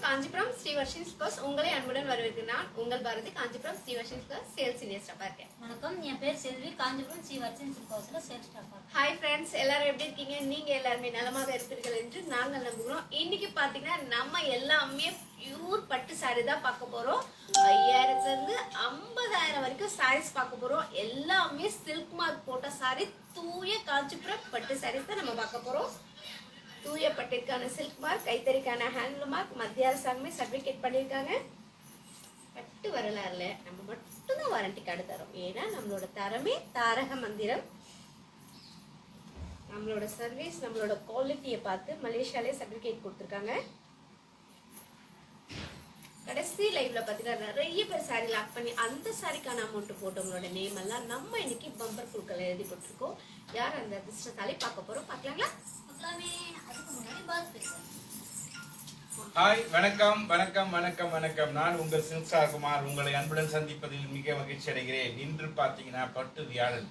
Kanchipuram Srivarshini silks உங்களை அன்புடன் வரவேற்கிறேன். உங்கள் Bharathi Kanchipuram Srivarshini silks sales senior ஸ்டாஃபா இருக்கேன். வணக்கம், என் பேர் செல்வி. காஞ்சிபுரம் ஸ்ரீவர்ஷினி சில்க்ஸ்ல சேல்ஸ் ஸ்டாஃபா. ஹாய் ஃப்ரெண்ட்ஸ், எல்லாரும் எப்படி இருக்கீங்க? நீங்க எல்லாருமே நலமாக இருப்பீர்கள் என்று நாங்கள் நம்புகிறோம். இன்னைக்கு பாத்தீங்கன்னா நம்ம எல்லாமே பியூர் பட்டு சாரி தான் பார்க்க போறோம். 5000 இருந்து 50,000 வரைக்கும் சாரீஸ் பார்க்க போறோம். எல்லாமே சில்க் மார்க் போட்ட சாரி, தூய காஞ்சிபுரம் பட்டு சாரீஸ் தான் நம்ம பார்க்க போறோம். தூய பட்டிற்கான சில்க் மார்க், கைத்தறிக்கான ஹேண்ட்லூம் மார்க், மத்திய அரசாங்கமே சர்டிபிகேட் பண்ணியிருக்காங்க. பட்டு வரலாறுல நம்ம மட்டும்தான் வாரண்டி கார்டு தரோம். ஏன்னா நம்மளோட தரமே தாரக மந்திரம். நம்மளோட சர்வீஸ், நம்மளோட குவாலிட்டியை பார்த்து மலேசியாலே சர்டிபிகேட் கொடுத்துருக்காங்க. கடைசி லைவ்ல பார்த்தீங்கன்னா நிறைய பேர் சாரி லாக் பண்ணி அந்த சாரிக்கான அமௌண்ட் போட்டவங்களோட நேம் எல்லாம் நம்ம இன்னைக்கு பம்பர் குழுக்கள் எழுதி போட்டிருக்கோம். யார் அந்த அதிர்ஷ்டசாலி பார்க்க போறோம், பார்க்கலாங்களா? பார்க்கலாமே. அதுக்கு முன்னாடி பாத் பேசுறேன். ஹாய், வணக்கம் வணக்கம் வணக்கம் வணக்கம். நான் உங்கள் சில்சா குமார். உங்களை அன்புடன் சந்திப்பதில் மிக மகிழ்ச்சி அடைகிறேன். இன்று பார்த்தீங்கன்னா பட்டு வியாழன்.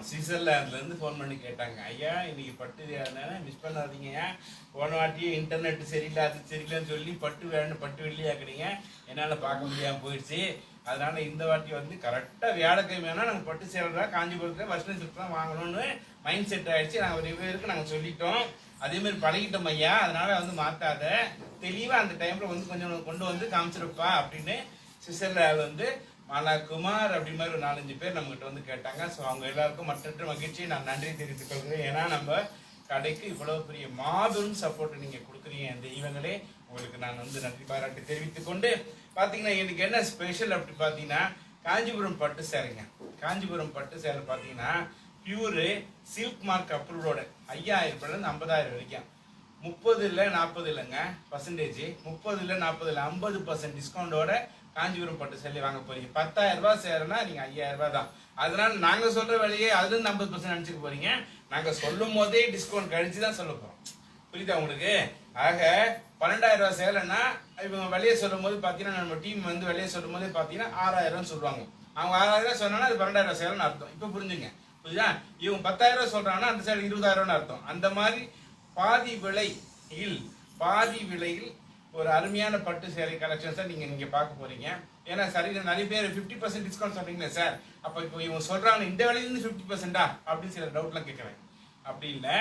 சுவிட்சர்லாந்துலேருந்து ஃபோன் பண்ணி கேட்டாங்க, ஐயா இன்னைக்கு பட்டு வியாழனை மிஸ் பண்ணாதீங்க, போன வாட்டியே இன்டர்நெட் சரியில்லை அது சரியில்லைன்னு சொல்லி பட்டு வியாழன் பட்டு வெள்ளியாக்குறீங்க, என்னால் பார்க்க முடியாமல் போயிடுச்சு. அதனால இந்த வாட்டி வந்து கரெக்டாக வியாழக்கிழமைனா நாங்கள் பட்டு சேலை காஞ்சிபுரத்தில் வர்ஷினி சில்க் தான் வாங்கணும்னு மைண்ட் செட் ஆயிடுச்சு. நாங்கள் ஒரு பேருக்கு நாங்கள் சொல்லிட்டோம், அதேமாதிரி பழகிட்டோம் ஐயா, அதனால வந்து மாற்றாத, தெளிவாக அந்த டைமில் வந்து கொஞ்சம் கொண்டு வந்து காமிச்சிருப்பா அப்படின்னு சுவிட்சர்லாந்து வந்து மாலா குமார் அப்படி மாதிரி ஒரு 4-5 பேர் நம்மகிட்ட வந்து கேட்டாங்க. ஸோ அவங்க எல்லாருக்கும் மற்ற மகிழ்ச்சியை நான் நன்றி தெரிவித்துக் கொள்கிறேன். ஏன்னா நம்ம கடைக்கு இவ்வளவு பெரிய மாபெரும் சப்போர்ட் நீங்கள் கொடுக்குறீங்க. இந்த ஈவங்களே உங்களுக்கு நான் வந்து நன்றி பாராட்டி தெரிவித்துக் கொண்டு பார்த்தீங்கன்னா இன்னைக்கு என்ன ஸ்பெஷல் அப்படி பார்த்தீங்கன்னா காஞ்சிபுரம் பட்டு சேலைங்க. காஞ்சிபுரம் பட்டு சேலை பார்த்தீங்கன்னா பியூரு சில்க் மார்க் அப்ரூவோட 5000 ரூபாயிலேருந்து 50,000 வரைக்கும் 30 இல்லை 40 இல்லைங்க பர்சன்டேஜ், 30 இல்லை 40 இல்லை 50% டிஸ்கவுண்டோட காஞ்சிபுரம் பட்டு சேலை வாங்க போறீங்க. 10,000 ரூபாய் சேரனா நீங்க 5,000 ரூபாய் தான். அதனால நாங்க சொல்ற விலையே அதுல 50% நினைச்சுக்க போறீங்க. நாங்க சொல்லும் போதே டிஸ்கவுண்ட் கழிச்சு தான் சொல்ல போறோம். புரியுதா உங்களுக்கு? ஆக 12,000 ரூபாய் சேலைன்னா இவங்க விலையை சொல்லும் போது பாத்தீங்கன்னா நம்ம டீம் வந்து விலையை சொல்லும் போதே பாத்தீங்கன்னா 6,000 சொல்லுவாங்க. அவங்க 6,000 சொன்னா அது 12,000 ரூபாய் சேலைன்னு அர்த்தம். இப்ப புரிஞ்சுங்க, புரியுதா? இவங்க 10,000 ரூபாய் சொல்றாங்கன்னா அந்த சேலை 20,000 அர்த்தம். அந்த மாதிரி பாதி விலையில் ஒரு அருமையான பட்டு சேலை கலெக்ஷன்ஸை நீங்க பார்க்க போறீங்க. ஏன்னா சரி, நிறைய பேர் 50% டிஸ்கவுண்ட் சொல்றீங்களே சார், அப்போ இப்போ இவங்க சொல்றாங்க இந்த விலையிலிருந்து 50%-ஆ அப்படின்னு சில டவுட்லாம் கேட்குறேன். அப்படி இல்லை,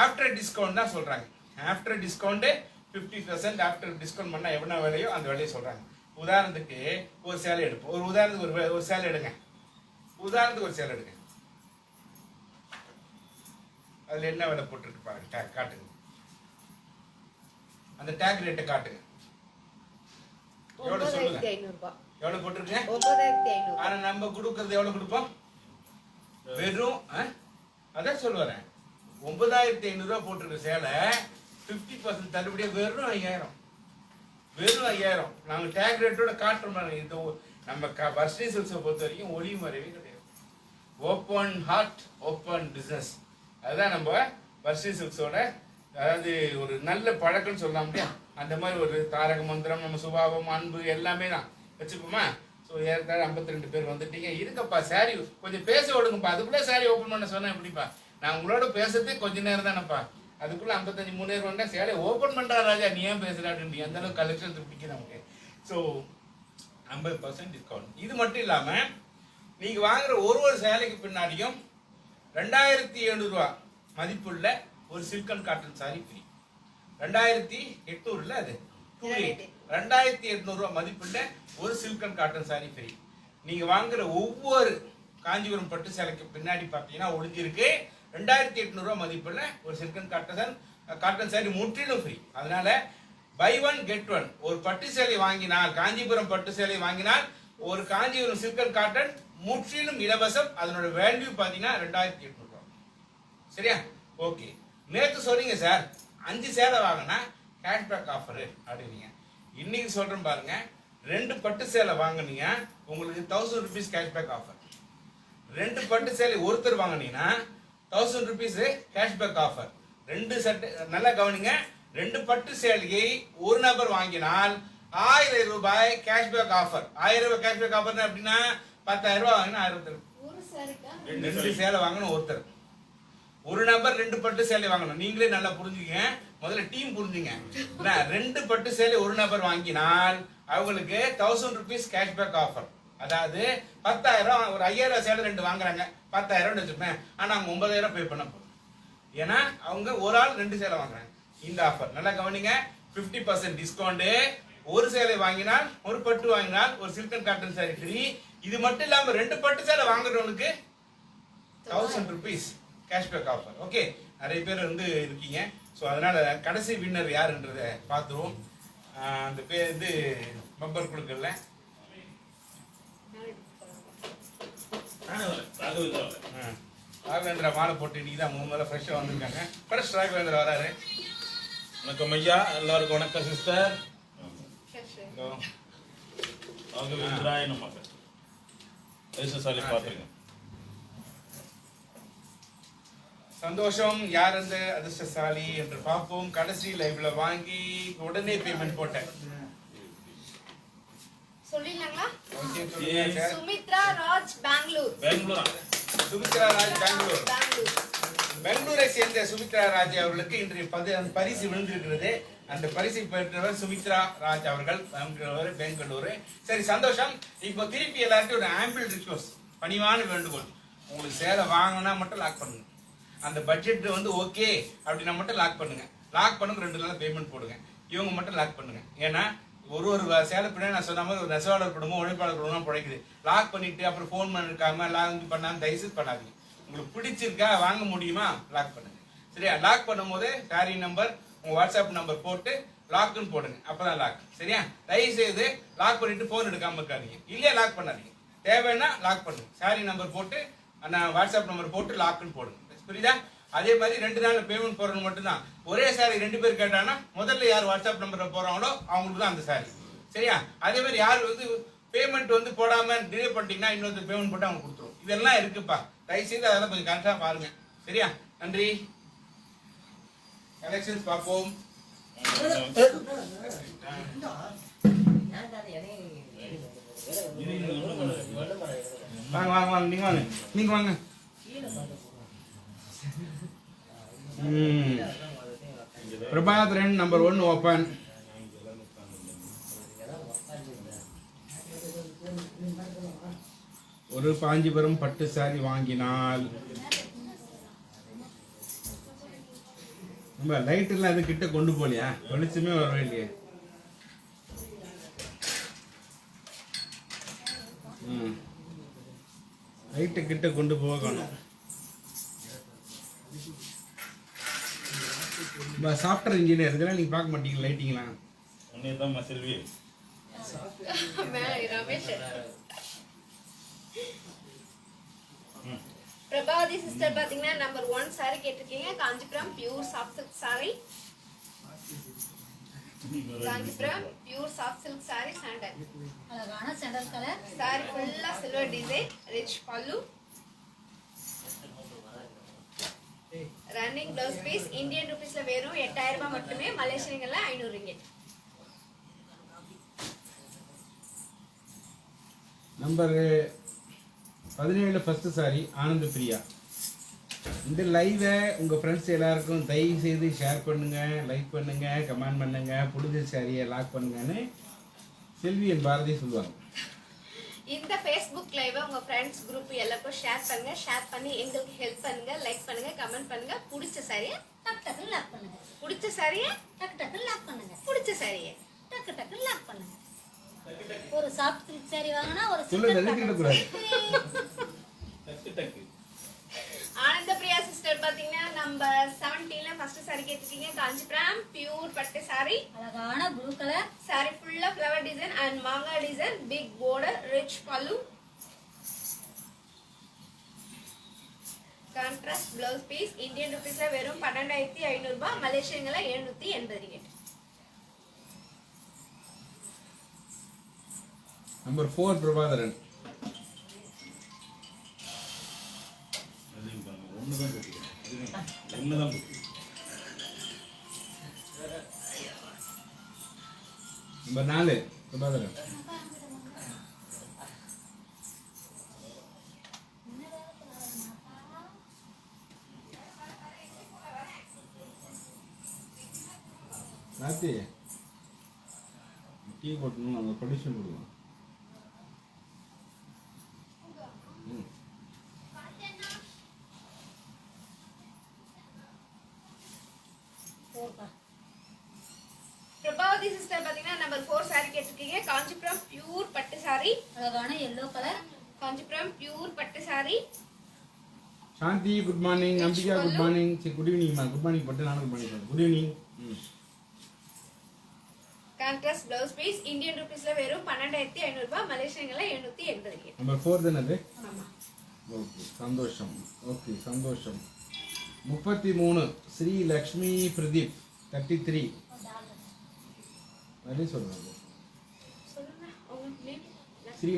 ஆஃப்டர் டிஸ்கவுண்ட் தான் சொல்றாங்க. ஆஃப்டர் டிஸ்கவுண்ட் 50%, ஆஃப்டர் டிஸ்கவுண்ட் பண்ணா எவ்வளோ விலையோ அந்த விலையை சொல்றாங்க. உதாரணத்துக்கு ஒரு சேலை எடுப்போம். ஒரு சேலை எடுங்க. உதாரணத்துக்கு ஒரு சேலை எடுங்க. அதுல என்ன விலை போட்டுருக்கு பாருங்க, டேக் காட்டுங்க. அந்த டேக் ரேட்டை காட்டுங்க. எவ்வளவு சொல்லுங்க? 9,500 எவ்வளவு போட்டுருக்கீங்க? 9,500. ஆனா நம்ம கொடுக்கறது எவ்வளவு கொடுப்போம்? வெறும் அதான் சொல்லுவேன், 9,500 ரூபாய் போட்டிருக்க சேலை 50% தள்ளுபடியா வெறும் 5,000. வெறும் 5,000 நாங்க டேக் ரேட்டோட காட்டுறோம். இது நம்ம வர்ஷினி சில்க்ஸை பொறுத்த வரைக்கும் ஒளி மறைவே கிடையாது. ஓப்பன் ஹார்ட் ஓப்பன் பிசினஸ், அதுதான் நம்ம வர்ஷினி சில்க்ஸோட அதாவது ஒரு நல்ல பழக்கம்னு சொல்லலாம் இல்லையா? அந்த மாதிரி ஒரு தாரக மந்திரம், நம்ம சுபாவம், அன்பு எல்லாமே தான் வச்சுப்போமா. ஸோ ஏற்கனவே 52 பேர் வந்துட்டீங்க. இருக்கப்பா சாரி கொஞ்சம் பேச விடுங்கப்பா. அதுக்குள்ளே சாரி ஓப்பன் பண்ண சொன்னேன் எப்படிப்பா? நான் உங்களோட பேசுறதே கொஞ்ச நேரம் தானேப்பா, அதுக்குள்ளே 55 பேர் வந்தா சேலை ஓப்பன் பண்ணுறா ராஜா, நீ ஏன் பேசுற அப்படின்னு அந்த அளவுக்கு கலெக்ஷன் பிடிக்குது நமக்கு. So 50% discount. இது மட்டும் இல்லாமல் நீங்கள் வாங்குற ஒரு சேலைக்கு பின்னாடியும் 2,700 ரூபா மதிப்புள்ள ஒரு silk and cotton sari free. 2,800 அது 2,800 ரூபா மதிப்புள்ள ஒரு silk and cotton sari free. நீங்க வாங்குற ஒவ்வொரு காஞ்சிபுரம் பட்டு சேலைக்கு பின்னாடி பார்த்தீங்கன்னா ஒளிஞ்சிருக்கு 2,800 ரூபா மதிப்புள்ள ஒரு சில்க் அண்ட் காட்டன் சாரி முற்றிலும் ஃப்ரீ. அதனால பை ஒன் கெட் ஒன். ஒரு பட்டு சேலை வாங்கினால், காஞ்சிபுரம் பட்டு சேலை வாங்கினால் ஒரு காஞ்சிபுரம் சில்க் அண்ட் காட்டன் முற்றிலும் இலவசம். அதனோட வேல்யூ பார்த்தீங்கன்னா 2,800 ரூபா. சரியா? ஓகே. நேற்று சொன்னீங்க சார் 5 சேலை வாங்கினா கேஷ்பேக் ஆஃபரு அப்படின்னீங்க. இன்னைக்கு சொல்றேன் பாருங்க, 2 பட்டு சேலை வாங்கினீங்க உங்களுக்கு 1,000 rupees கேஷ்பேக் ஆஃபர். 2 பட்டு சேலை ஒருத்தர் வாங்கினீங்கன்னா 1,000 rupees கேஷ்பேக் ஆஃபர். 2 செட் நல்லா கவனிங்க. 2 பட்டு சேலையை ஒரு நபர் வாங்கினால் 1,000 ரூபாய் கேஷ்பேக் ஆஃபர். 1,000 ரூபாய் கேஷ்பேக் ஆஃபர் அப்படின்னா 10,000 ரூபாய் வாங்கினா 1,000. ஒரு சாரிக்கா 2 சேலை வாங்கணும் ஒருத்தர். ஒரு நபர் 2 பட்டு சேலை வாங்கணும். நீங்களே நல்லா புரிஞ்சுக்கங்க. முதல்ல டீம் புரிஞ்சுங்க. நான் 2 பட்டு சேலை ஒரு நபர் வாங்கினால் அவங்களுக்கு 1000 rupees கேஷ்பேக் ஆஃபர். அதாவது 10,000 ஒரு 5,000 சேலை 2 வாங்குறாங்க 10,000 வச்சுப்பேன். ஆனா அவங்க 9,000 பே பண்ண போதும். ஏன்னா அவங்க ஒரு ஆள் 2 சேலை வாங்குறாங்க. இந்த ஆஃபர் நல்லா கவனிங்க. 50% டிஸ்கவுண்ட். ஒரு சேலை வாங்கினால் ஒரு பட்டு வாங்கினால் ஒரு silk and cotton sari free. இது மட்டும் இல்லாம 2 பட்டு சேலை வாங்குறவங்களுக்கு 1000 rupees கேஷ்பேக் ஆஃபர். ஓகே, நிறைய பேர் வந்து இருக்கீங்க. ஸோ அதனால கடைசி வின்னர் யாருன்றத பார்த்துருவோம். அந்த பேர் வந்து மெம்பர் கொடுக்கல. ராகவேந்திரா மாலை போட்டு இன்னைக்கு தான் 3 நாள் ஃப்ரெஷ்ஷாக வந்திருக்காங்க. ஃப்ரெஷ் ராகவேந்திரா வராரு. வணக்கம் ஐயா, எல்லாருக்கும் வணக்கம் சிஸ்டர். ராகவேந்திராய நமக. ஐசசாலி பாத்துருங்க. சந்தோஷம். யார் அந்த அதிர்ஷ்டசாலி என்று பார்ப்போம். கடைசி லைவ்ல வாங்கி உடனே பேமெண்ட் போட்டேன். சொல்லிடலாங்களா? ஓகே, சொல்லுங்க சார். சுமித்ரா ராஜ் பெங்களூர். பெங்களூரா? சுமித்ரா ராஜ் பெங்களூர். பெங்களூர். பெங்களூரை சேர்ந்த சுமித்ரா ராஜ் அவர்களுக்கு இன்றைய பரிசு விழுந்திருக்கிறது. அந்த பரிசை பெற்றவர் சுமித்ரா ராஜ் அவர்கள், பெங்களூரு. சரி, சந்தோஷம். இப்போ திருப்பி எல்லாருக்கும் ஒரு ஆம்பிள் ரிக்வெஸ்ட், பணிவான வேண்டுகோள். உங்களுக்கு சேலை வாங்கினா மட்டும் லாக் பண்ணுங்க. அந்த பட்ஜெட் வந்து ஓகே அப்படின்னா மட்டும் லாக் பண்ணுங்க. லாக் பண்ணுங்க, 2 நாள் பேமெண்ட் போடுங்க. இவங்க மட்டும் லாக் பண்ணுங்க. ஏன்னா ஒரு சேலை பின்னாடி நான் சொன்ன மாதிரி ஒரு நெசவாளர் குடும்பம், உழைப்பாளர் குடும்பம் பிழைக்குது. லாக் பண்ணிட்டு அப்புறம் ஃபோன் பண்ணிருக்காம லாக் பண்ணாம தயவுசெய்து பண்ணாதீங்க. உங்களுக்கு பிடிச்சிருக்கா, வாங்க முடியுமா, லாக் பண்ணுங்க. சரியா? லாக் பண்ணும் போது சாரி நம்பர், உங்க வாட்ஸ்அப் நம்பர் போட்டு லாக்னு போடுங்க. அப்பதான் லாக். சரியா? தயவு செய்து லாக் பண்ணிட்டு போன் எடுக்காம இருக்காதீங்க. இல்லையா லாக் பண்ணாதீங்க. தேவைன்னா லாக் பண்ணுங்க. சாரி நம்பர் போட்டு வாட்ஸ்அப் நம்பர் போட்டு லாக்னு போடுங்க. புரியுதா? அதே மாதிரி 2 நாள் பேமெண்ட் போறது மட்டும்தான். ஒரே சாரி 2 பேர் கேட்டாங்கன்னா முதல்ல யார் வாட்ஸ்அப் நம்பர் போறாங்களோ அவங்களுக்கு தான் அந்த சாரி. சரியா? அதே மாதிரி யார் வந்து பேமெண்ட் வந்து போடாம டிலே பண்ணிட்டீங்கன்னா இன்னொரு பேமெண்ட் போட்டு அவங்க கொடுத்துரும். இதெல்லாம் இருக்குப்பா. தயவு செய்து அதெல்லாம் கொஞ்சம் கரெக்டா பாருங்க. சரியா? நன்றி. கலெக்ஷன்ஸ் பார்ப்போம். வாங்க வாங்க வாங்க, நீங்க வாங்க, நீங்க வாங்க. Prabhakaran number 1 open. ஒரு காஞ்சிபுரம் பட்டு சாரி வாங்கினால் நம்ம லைட் எல்லாம் அது கிட்ட கொண்டு போலியா? வெளிச்சமே வரவே இல்லையே. லைட்டு கிட்ட கொண்டு போகணும். சாஃப்ட்வேர் இன்ஜினியர் இதெல்லாம் நீங்க பார்க்க மாட்டீங்க. லைட்டிங்லாம் உன்னையதான் செல்வி. ரமேஷ் பிரபாவதி சிஸ்டர் பாத்தீங்கன்னா நம்பர் 1 சாரி கேட்டிருக்கீங்க. Kanchipuram pure soft silk sorry. Kanchipuram pure soft silk sorry sandal. அழகான சாண்டல் கலர். சாரி ஃபுல்லா silver design, rich pallu, running blouse piece. Indian ரூபீஸ்ல வெறும் 8000 ரூபாய் மட்டுமே. மலேசியன்ல 500 ringgit. Number 17 first sari Anand Priya. இந்த லைவை உங்க ஃப்ரெண்ட்ஸ் எல்லாருக்கும் தயவு செய்து ஷேர் பண்ணுங்க, லைக் பண்ணுங்க, கமெண்ட் பண்ணுங்க. புடிச்ச சாரியை லாக் பண்ணுங்கன்னு செல்வி என் பாரதி சொல்லுவாங்க. இந்த Facebook லைவ் உங்க ஃப்ரெண்ட்ஸ் குரூப் எல்லாருக்கும் ஷேர் பண்ணுங்க. ஷேர் பண்ணி எங்களுக்கு ஹெல்ப் பண்ணுங்க. லைக் பண்ணுங்க, கமெண்ட் பண்ணுங்க. பிடிச்ச சாரியை டக்கு டக்கு லாக் பண்ணுங்க. பிடிச்ச சாரியை டக்கு டக்கு லாக் பண்ணுங்க. பிடிச்ச சாரியை டக்கு டக்கு லாக் பண்ணுங்க. ஒரு சாஃப்ட் சில்க் சாரி வாங்கினா ஒரு சொல்ல நினைக்கிட கூடாது. டக்கு டக்கு. ஆனந்த பிரியா சிஸ்டர் பாத்தீங்கன்னா நம்பர் 17 ஃபர்ஸ்ட் சாரி கேட்டிருக்கீங்க. காஞ்சிபுரம் பியூர் பட்டு சாரி. அழகான ப்ளூ கலர். சாரி ஃபுல்லா ஃப்ளவர் டிசைன் அண்ட் மாங்கா design, big border, rich pallu, contrast blouse piece. Indian ரூபீஸ்ல வெறும் 12,500 ரூபாய். மலேசியன்ல 780 ரிங்கிட். நம்பர் 4 பிரபாகரன். ஒண்ணுதான் கட்டிக்கிறேன். ஒண்ணுதான் கட்டிக்கிறேன். நம்பர் 4 பிரபாகரன். டீ போட்டணும் அந்த ப்ரொடியூஷன் கொடுக்கலாம். போப்பா. பிரபாவதி சிஸ்டர் பாத்தீங்கன்னா நம்பர் 4 saree கேட்டிருக்கீங்க. காஞ்சிபுரம் பியூர் பட்டு saree. அழகான எல்லோ கலர். காஞ்சிபுரம் பியூர் பட்டு saree. Shanthi good morning. நம்பிகா குட் மார்னிங். சரி குட் ஈவினிங்மா. குட் மார்னிங் பட்டு நானும் good morning. Good evening. Contrast blouse piece Indian ரூபீஸ்ல வெறும் 12,500 ரூபாய், மலேசியன்ல 780. நம்பர் 4 தானே அது? ஆமா. ஓகே சந்தோஷம். ஓகே சந்தோஷம். 33 ஸ்ரீ லக்ஷ்மி பிரதீப் 33 அதே சொல்லுங்க. சொல்லுங்க உங்க நேம். ஸ்ரீ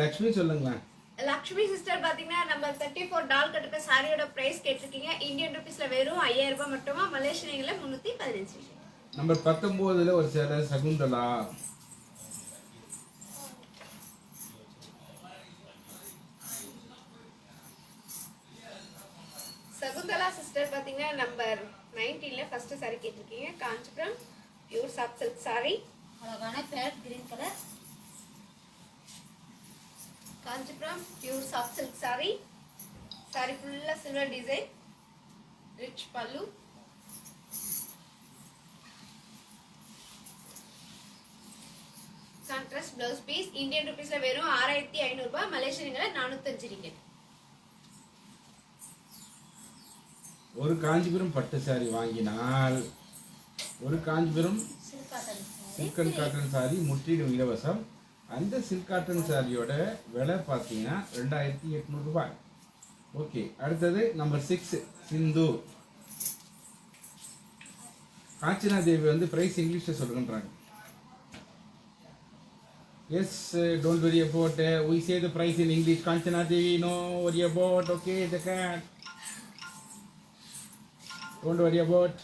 லக்ஷ்மி சொல்லுங்களேன். லக்ஷ்மி சிஸ்டர் பாத்தீங்கன்னா நம்பர் 34 டால் கட்டுக்க சாரியோட பிரைஸ் கேட்டிருக்கீங்க. இந்தியன் ரூபீஸ்ல வெறும் 5,000 ரூபாய் மட்டுமா, மலேசியன்ல 315. நம்பர் 19 ஒரு சேலை சகுந்தலா. சகுந்தலா சிஸ்டர் பாத்தீங்கன்னா நம்பர் 19ல ஃபர்ஸ்ட் saree கேட்டிருக்கீங்க. Kanchipuram pure soft silk saree. அழகான parrot green colour. Kanchipuram pure soft silk saree. saree ஃபுல்லா silver design, rich pallu. Contrast blouse piece Indian ரூபீஸ்ல வெறும் 6,500 ரூபாய், மலேசியன்ல 405 ரிங்கெட். ஒரு காஞ்சிபுரம் பட்டு சாரி வாங்கினால் ஒரு Kanchipuram silk cotton silk and cotton sari முற்றிலும் இலவசம். அந்த சில்க் காட்டன் சாரியோட விலை பார்த்தீங்கன்னா 2,800 ரூபாய். ஓகே அடுத்தது நம்பர் 6 சிந்து. காஞ்சனா தேவி வந்து பிரைஸ் இங்கிலீஷில் சொல்லுங்கன்றாங்க. Yes, don't worry about we say the price in English. Kanchana Devi, no worry about. Okay, the cat. Don't worry about.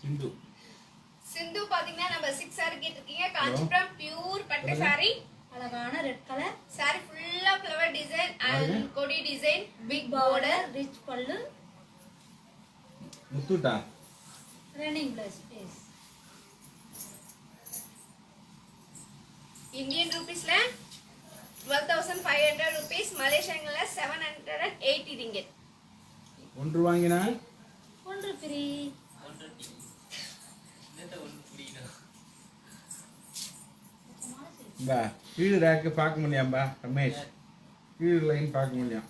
Hindu. சிந்து பாத்தீங்கன்னா நம்ம 6 saree கேட்டிருக்கீங்க. காஞ்சிபுரம் பியூர் பட்டு saree. அழகான ரெட் கலர். saree ஃபுல்லா flower design and கொடி design, big border, border, rich pallu, முத்துட்டா. Running blouse piece. Indian ரூபீஸ்ல 12,500 rupees, மலேசியன்ல 780 ringgit. ஒன்று வாங்கினால் ஒன்று ஃப்ரீ. பா கீழ் ரேக்கு பார்க்க முடியாம்பா ரமேஷ். கீழ் லைன் பார்க்க முடியும்.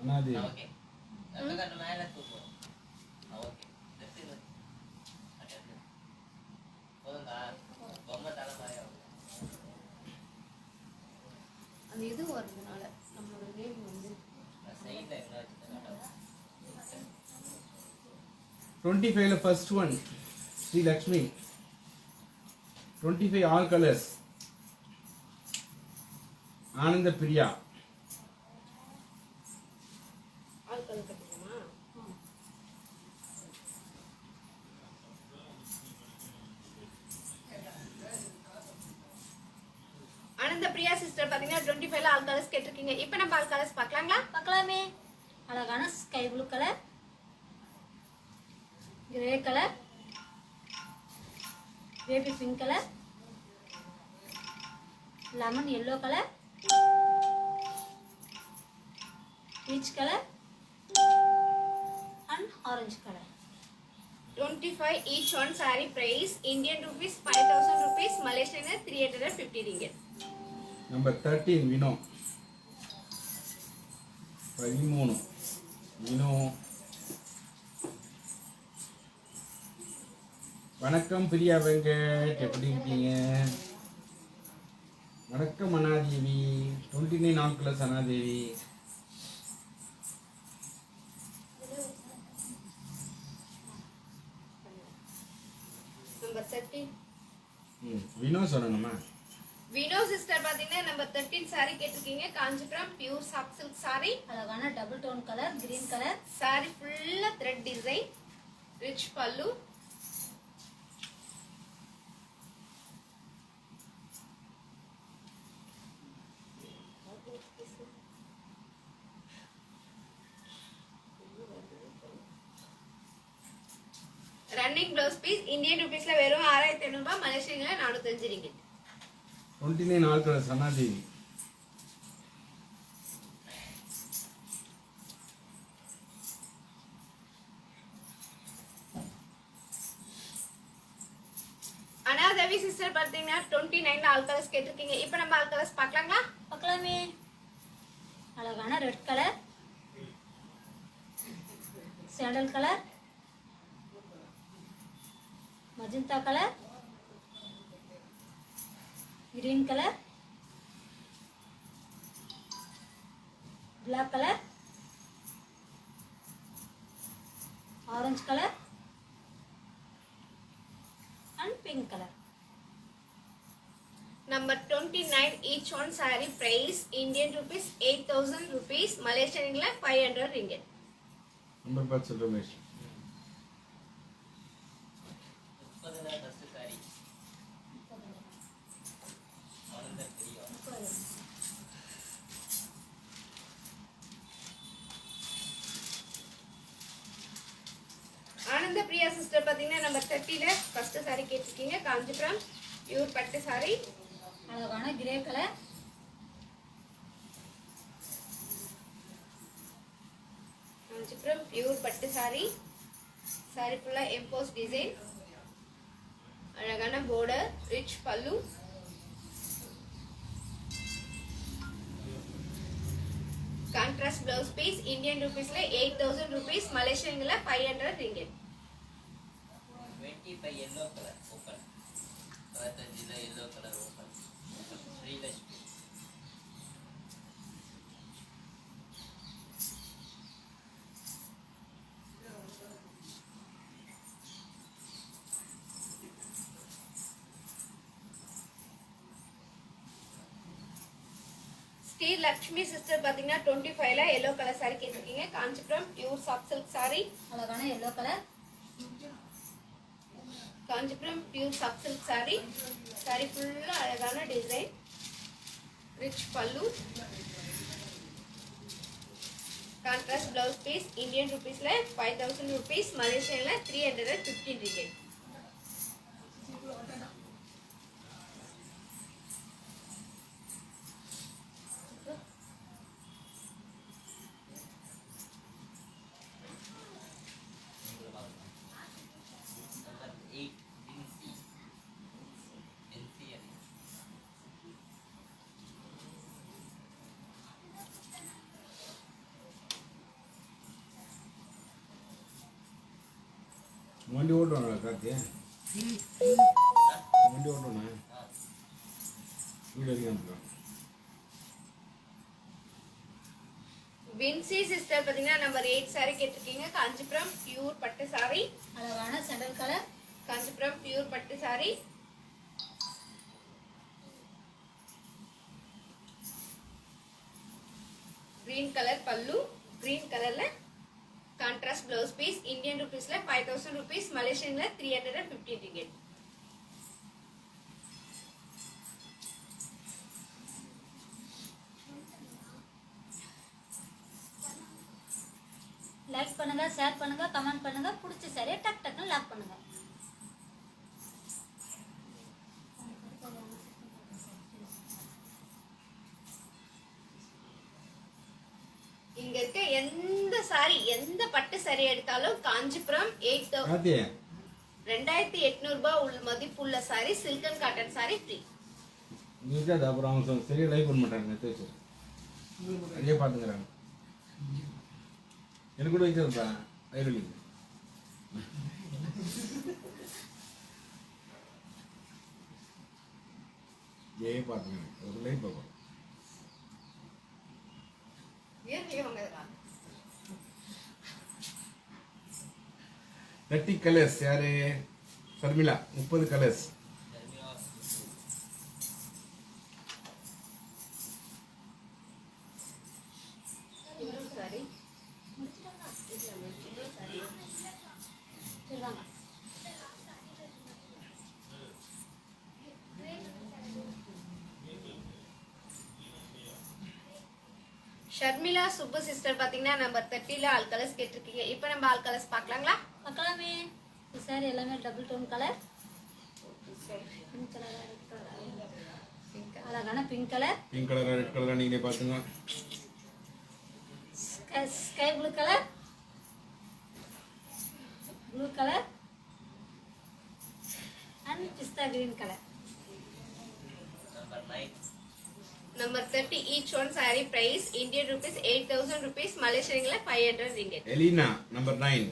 அனாதி அந்த இது வரதுனால நம்மளோட வேவ் வந்து 25ல first one Sri Lakshmi. 25 all colours. ஆனந்த பிரியா. ஆட்கள் கட்டணுமா? ஆனந்த பிரியா சிஸ்டர் பாத்தீங்கன்னா 25ல ஆல் கலர்ஸ் கேட்டிருக்கீங்க. இப்போ நம்ம ஆல் கலர்ஸ் பார்க்கலாங்களா? பார்க்கலாமே. அழகான sky blue colour, grey colour, baby pink colour, lemon yellow colour, peach colour and orange colour. 25 each one saree price Indian rupees 5,000 rupees, Malaysian 350 ringgit. Number 13 Vino. 13 Vino. வணக்கம் பிரியா வெங்கட், எப்படி இருக்கீங்க? வணக்கம் Anadevi. 29 all colours Anadevi. Number 13 Vino சொல்லணுமா? Vino sister பாத்தீங்கன்னா number 13 saree கேட்டிருக்கீங்க. Kanchipuram pure soft silk saree. அழகான double tone colour, green colour, saree ஃபுல்லா thread design, rich pallu. Running blouse piece Indian ருபீஸ்ல வெறும் 6500 ரூபாய், மலேசியன்ல 405 ringgit. 29 all colours Annadevi. Anadevi sister பார்த்தீங்கன்னா 29 ஆல் கலர்ஸ் கேட்டிருக்கீங்க. இப்போ நம்ம ஆல் கலர்ஸ் பார்க்கலாங்களா? பார்க்கலாமே. அழகான red colour, sandal colour, magenta colour, green colour, black colour, orange colour and pink colour. Number 29 each one saree price Indian rupees 8000 rupees, Malaysian la 500 ringgit. Number பார்த்து சொல்ற ரமேஷ். ஆனந்த Priya sister பாத்தீங்கன்னா number 30ல first saree கேட்டிருக்கீங்க. Kanchipuram pure பட்டு saree. அழகான grey colour, Kanchipuram pure பட்டு saree. saree ஃபுல்லா emboss design, அழகான border, rich pallu, contrast blouse piece Indian rupeesல 8000 rupees, Malaysian la 500 ringgit. 25 yellow color open. 25 yellow color open. Sri Sri Lakshmi sister பாத்தீங்கன்னா 25ல yellow color saree கேட்டிருக்கீங்க. Kanchipuram pure soft silk saree. அழகான yellow colour, Kanchipuram pure soft silk saree. saree ஃபுல்லா அழகான design, rich pallu, contrast blouse piece Indian rupeesல 5000 rupees, Malaysianல 315 ringgit. வண்டி ஓட்டுவாங்களா கார்த்தி? வண்டி ஓட்டுவானா? வீடு வரைக்கும் அனுப்புகிறோம். வின்சி சிஸ்டர் பாத்தீங்கன்னா நம்பர் 8 saree கேட்டிருக்கீங்க. காஞ்சிபுரம் பியூர் பட்டு saree. அழகான சாண்டல் கலர், காஞ்சிபுரம் பியூர் பட்டு saree. green கலர் பல்லு, green கலர்ல கான்ட்ராஸ்ட் blouse piece Indian rupeesல 5000 rupees, Malaysianல 315 ringgit. லைக் பண்ணுங்க, ஷேர் பண்ணுங்க, கமெண்ட் பண்ணுங்க. பிடிச்ச சரியா டக் டக்குன்னு லாக் பண்ணுங்க. இங்க இருக்க எந்த saree எந்த பட்டு saree எடுத்தாலும் காஞ்சிபுரம் 2800 ரூபாய் உள்ள மதிப்புள்ள saree, silk and cotton saree free. இருக்காது. அப்புறம் அவங்க சரியாக லைக் பண்ண மாட்டாங்க. எடுத்து வச்சு அதே பார்த்துங்கிறாங்க. எனக்கு கூட வைக்கிறதுப்பா ஐரலி. ஏ பார்த்துங்க ஒரு லைக் பார்ப்போம். ஏன் இவங்க 30 கலர்ஸ். யாரு? ஷர்மிளா. 30 கலர்ஸ். இன்னொரு saree. சரி வாங்க. ஷர்மிளா சுப்பு சிஸ்டர் பாத்தீங்கன்னா நம்பர் 30ல ஆல் கலர்ஸ் கேட்டிருக்கீங்க. இப்போ நம்ம ஆல் கலர்ஸ் பார்க்கலாங்களா? பார்க்கலாமே. இந்த சாரி எல்லாமே டபுள் டோன் கலர். பிங்க் கலரா அழகான பிங்க் கலர். பிங்க் கலரா ரெட் கலரா நீங்களே பாத்துங்க. Sky blue colour, blue colour and பிஸ்தா green colour. Number 9. Number 30 each one saree price Indian rupees 8,000 rupees, Malaysian ringgit 500 ringgit. Elina number 9.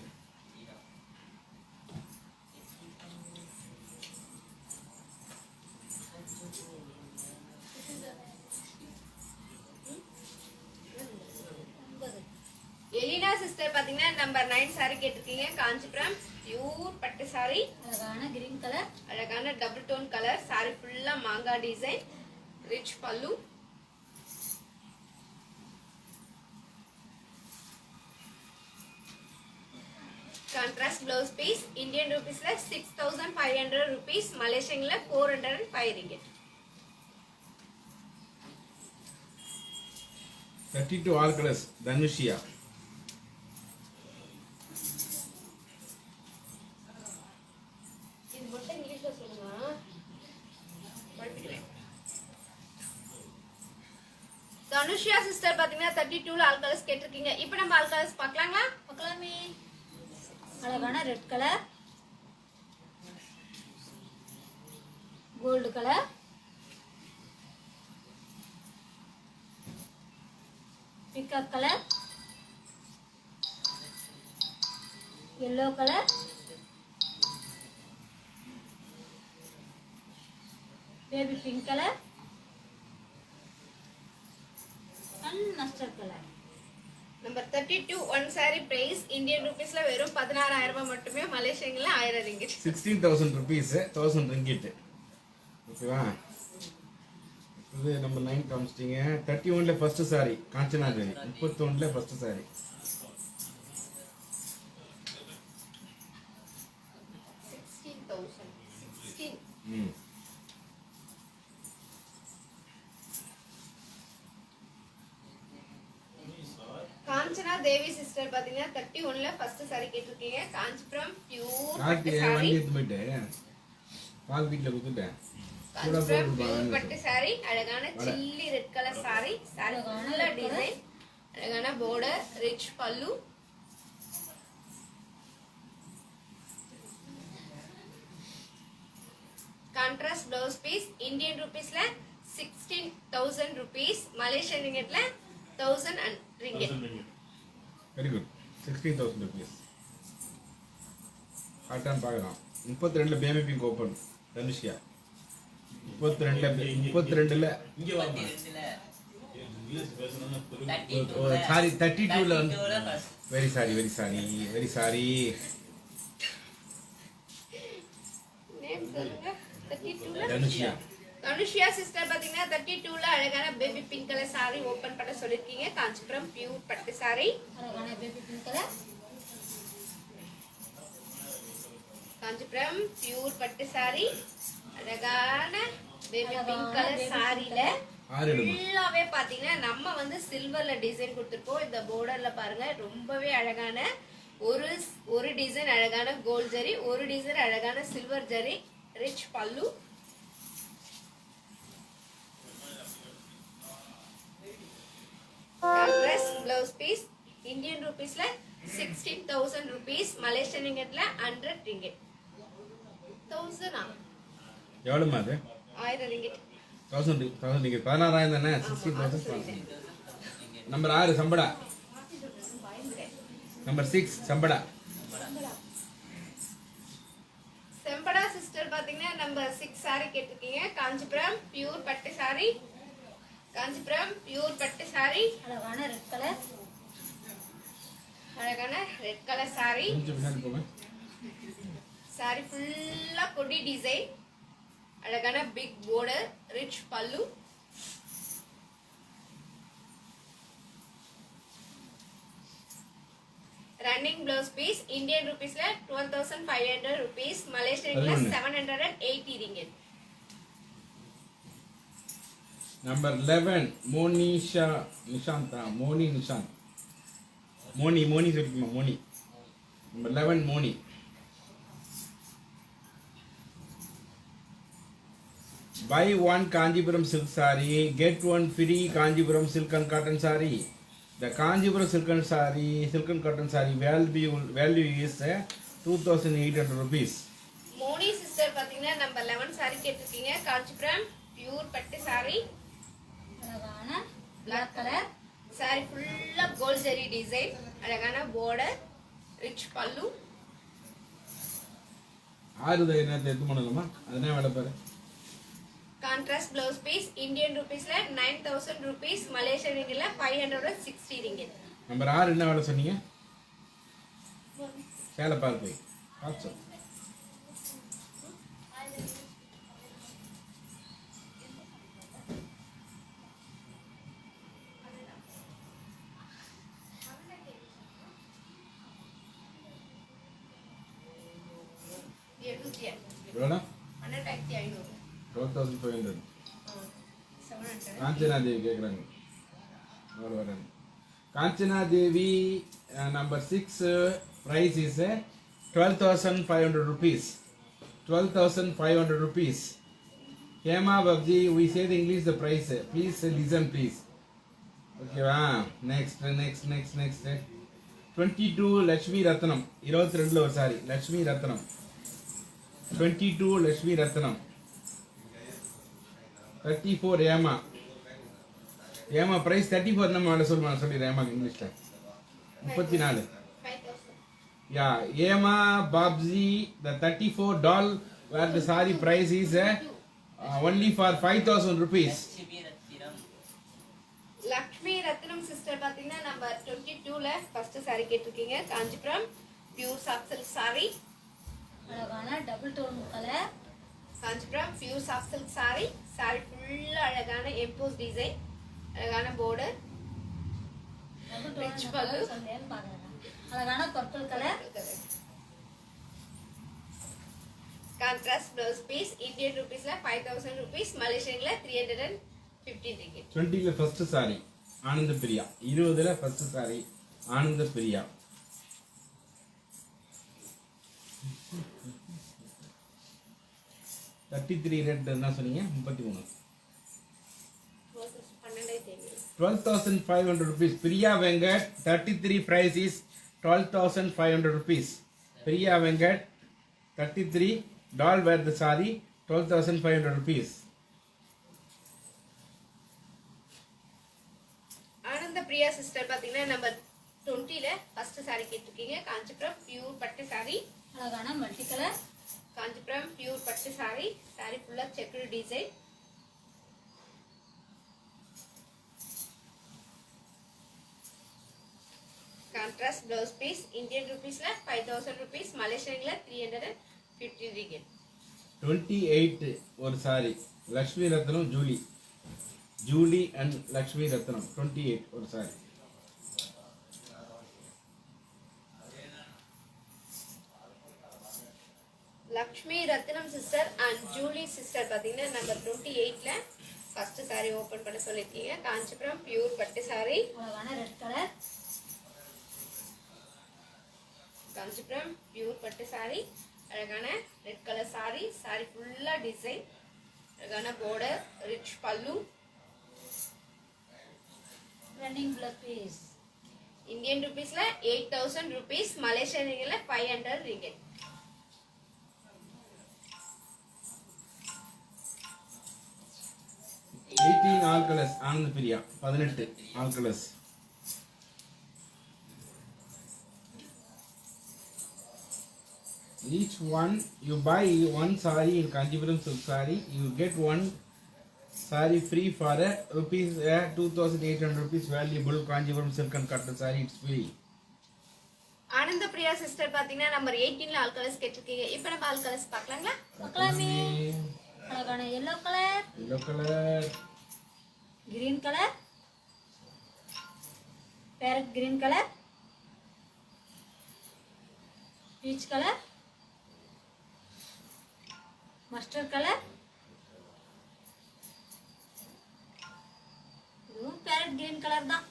Elina sister பாத்தீங்கன்னா number 9 saree கேட்டிருக்கீங்க. Kanchipuram pure பட்டு saree, அழகான கிரீன் கலர். அழகான டபுள் டோன் கலர். saree ஃபுல்லா மாங்கா design, rich pallu. Contrast blouse piece Indian rupeesல 6,500 rupees, Malaysianல 405 ringgit. 32 all colors Dhanushiya. இது மட்டும் இங்கிலீஷ்ல சொல்லுங்க. படிக்கிறேன். தனுஷியா சிஸ்டர் பாத்தீங்கன்னா 32ல ஆல் கலர்ஸ் கேட்டிருக்கீங்க. இப்போ நம்ம ஆல் கலர்ஸ் பார்க்கலாங்களா? பார்க்கலாமே. அழகான red colour, gold colour, peacock colour, yellow colour, baby pink colour and mustard colour. Number 32 one saree price Indian ரூபீஸ்ல வெறும் 16,000 ரூபாய் மட்டுமே, மலேசியன்ல 1000 ringgit. 16,000 rupees 1000 ringgit. ஓகேவா? இது நம்பர் 9 காமிச்சிட்டீங்க. 31ல ஃபர்ஸ்ட் saree காஞ்சனா தேவி. 31ல ஃபர்ஸ்ட் saree. 16,000. 16. ம். காஞ்சனா தேவி சிஸ்டர் பாத்தீங்கன்னா 31ல ஃபர்ஸ்ட் saree கேட்டிருக்கீங்க. காஞ்சிபுரம் பியூர் பட்டு கார்த்திகை saree, வண்டி எடுத்து போயிட்டு பால் வீட்டில் கொடுத்துட்டேன். காஞ்சிபுரம் பியூர் பட்டு saree, அழகான chilli red colour saree, saree ஃபுல்லா டிசைன், அழகான border, rich pallu. Contrast blouse piece Indian ரூபீஸ்ல 16,000 rupees, மலேசியன் ரிங்கிட்ல 1,000 ringgit. Very good. 16,000 rupees. Cotton பார்க்கலாம். 32ல பேபி பிங்க் ஓப்பன் தனுஷியா. 32ல இங்க வாங்க. 32ல இங்கிலீஷ் பேசணும்னா புரியும். 32ல சாரி 32ல வந்து 32ல first. Very sorry very sorry very sorry. Name சொல்லுங்க. 32ல தனுஷியா. தனுஷியா சிஸ்டர் பாத்தீங்கன்னா 32ல அழகான baby pink colour saree open பண்ண சொல்லிருக்கீங்க. காஞ்சிபுரம் பியூர் பட்டு saree, அழகான baby pink colour, Kanchipuram pure பட்டு saree, அழகான பேபி பிங்க் கலர் சாரில ஃபுல்லாவே பாத்தீங்கன்னா நம்ம வந்து சில்வர்ல டிசைன் கொடுத்துருப்போம். இந்த borderல பாருங்க ரொம்பவே அழகான ஒரு டிசைன் அழகான கோல்ட் ஜரி, ஒரு டிசைன் அழகான silver zari, rich pallu. Contrast blouse piece Indian ரூபீஸ்ல 16,000 rupees, மலேசியன் ரிங்கிட்ல 100 ringgit. 1000 எவ்வளோமா அது? 1000 ringgit. 1000 நீங்கள் 16,000 தானே? 16,000. Number 6 Sampada. Number 6 Sampada. Sempada sister பாத்தீங்கன்னா நம்பர் 6 saree கேட்டிருக்கீங்க. காஞ்சிபுரம் பியூர் பட்டு saree, காஞ்சிபுரம் பியூர் பட்டு saree, அழகான ரெட் கலர், அழகான ரெட் கலர் saree. கொஞ்சம் பின்னாடி போங்க. saree ஃபுல்லா கொடி டிசைன், அழகான big border, rich pallu. Running blouse piece Indian ரூபீஸ்ல 12,500 rupees, மலேசியன்ல 780 ringgit. Number 11 Monisha Nishantha. Moni Nishant. Moni சொல்லிக்குமா? Moni. Number 11 Moni. buy one Kanjipuram silk saree, get one free Kanjipuram silk and cotton saree. The Kanjipuram silk and cotton saree value is 2,800 rupees. Moni sister பாத்தீங்கன்னா நம்ம 11 சாரி கேட்டிருக்கீங்க. Kanchipuram pure பட்டு சாரி, அழகான black colour sari ஃபுல்லா gold zari design, அழகான border, rich pallu. ஆறுதை என்னத்தை எடுத்து பண்ணலாமா? அதனே வேலை பாரு. கான்ட்ராஸ்ட் பிளவுஸ் பீஸ் இந்தியன் ரூபீஸ்ல 9000 rupees, மலேசியன் ரிங்கிட்ல 560 ringgit. நம்பர் 6 என்ன வேலை சொன்னீங்க? சேலை பாரு போய் பார்த்து. எவ்வளோ? 12,500. 12,500. 700. காஞ்சனா தேவி கேட்குறாங்க. எவ்வளோ வராங்க? காஞ்சனா தேவி number 6 price is 12,500 rupees. 12,500 rupees. Hema Babji, we say the English the price. Please listen, please. Okay, next. 22 Lakshmi Ratnam. 22 ஒரு சாரி லக்ஷ்மி ரத்னம். 22 லக்ஷ்மி ரத்னம். 34 ஏமா பிரைஸ் 34 நம்ம வேலை சொல்லிடுறேன் ஏமா இங்கிலீஷ்ல 34. 5,000. Yeah, ஏமா Babji the 34 doll where the saree price is only for 5,000 rupees. Lakshmi Rathinam. Lakshmi Ratnam sister பாத்தீங்கன்னா number 22ல ஃபர்ஸ்ட் சாரி கேட்டிருக்கீங்க. Kanchipuram pure soft silk sari, அழகான double tone colour Kanchipuram pure soft silk sari, sari ஃபுல்லா அழகான எம்போஸ் டிசைன், அழகான border, double Rich tone pallu. Colour சொல்லேன்னு பாக்குறேன். அழகான purple colour contrast blouse piece Indian ரூபீஸ்ல 5,000 rupees, மலேசியன்ல 315 ringgit. 20ல first sari Anand Priya. 20ல first sari Anand Priya. $33 rate என்ன சொன்னீங்க? 33. 12,500 rupees. Priya Venkat 33 price is 12,500 rupees. Priya Venkat 33 doll wear the saree 12,500 rupees. Anand Priya sister பாத்தீங்கன்னா நம்பர் 20ல ஃபர்ஸ்ட் சாரி கேட்டிருக்கீங்க. காஞ்சிபுரம் பியூர் பட்டு சாரி, அழகான மல்டி கலர் காஞ்சிபுரம் பியூர் பட்டு சாரி, சாரி ஃபுல்லா checked design, contrast blouse piece Indian ரூபீஸ்ல 5,000 rupees, மலேசியன்ல 315 ringgit. 28 ஒரு சாரி லக்ஷ்மி ரத்னம் ஜூலி அண்ட் லக்ஷ்மி ரத்னம் 28 ஒரு sari. Lakshmi Ratnam sister and Julie sister பாத்தீங்கன்னா நம்பர் 28ல ஃபர்ஸ்ட் சாரி ஓபன் பண்ண சொல்லிருக்கீங்க. காஞ்சிபுரம் பியூர் பட்டு சாரி, அழகான ரெட் கலர் காஞ்சிபுரம் பியூர் பட்டு சாரி, அழகான ரெட் கலர் சாரி, சாரி ஃபுல்லா டிசைன், அழகான border, rich pallu, running blouse piece Indian ரூபீஸ்ல 8,000 rupees, மலேசியன் ரிங்கிட்ல 500 ringgit. All colours Ananda Priya 18 all colours. Each one you buy one saree in Kanjipuram silk saree, you get one saree free for rupees 2,800 rupees valuable Kanjipuram silk and cotton saree. It's free. Ananda Priya sister பாத்தீங்கன்னா number 18ல all colours கேட்டிருக்கீங்க. இப்போ நம்ம all colours பார்க்கலாங்களா? பார்க்கலாமே. அழகான yellow colour Yellow color, green colour parrot green colour peach colour mustard colour இதுவும் farad green colour தான்.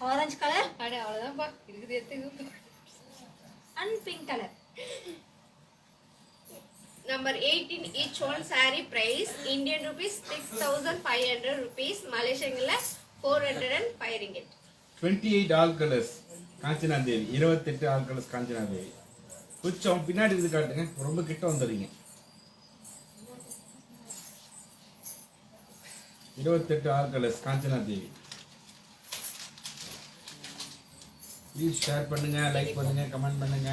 Orange colour அட அவ்வளவுதான்ப்பா இருக்குது எடுத்து and pink colour. number 18 each one saree price Indian rupees 6500 rupees Malaysian 405 ringgit. 28 all colours Kanchana Devi 28 all colours Kanchana Devi. கொஞ்சம் பின்னாடி இருந்து காட்டுங்க, ரொம்ப கிட்ட வந்துடுறீங்க. 28 all colours Kanchana Devi. Please share பண்ணுங்க, லைக் பண்ணுங்க, கமெண்ட் பண்ணுங்க.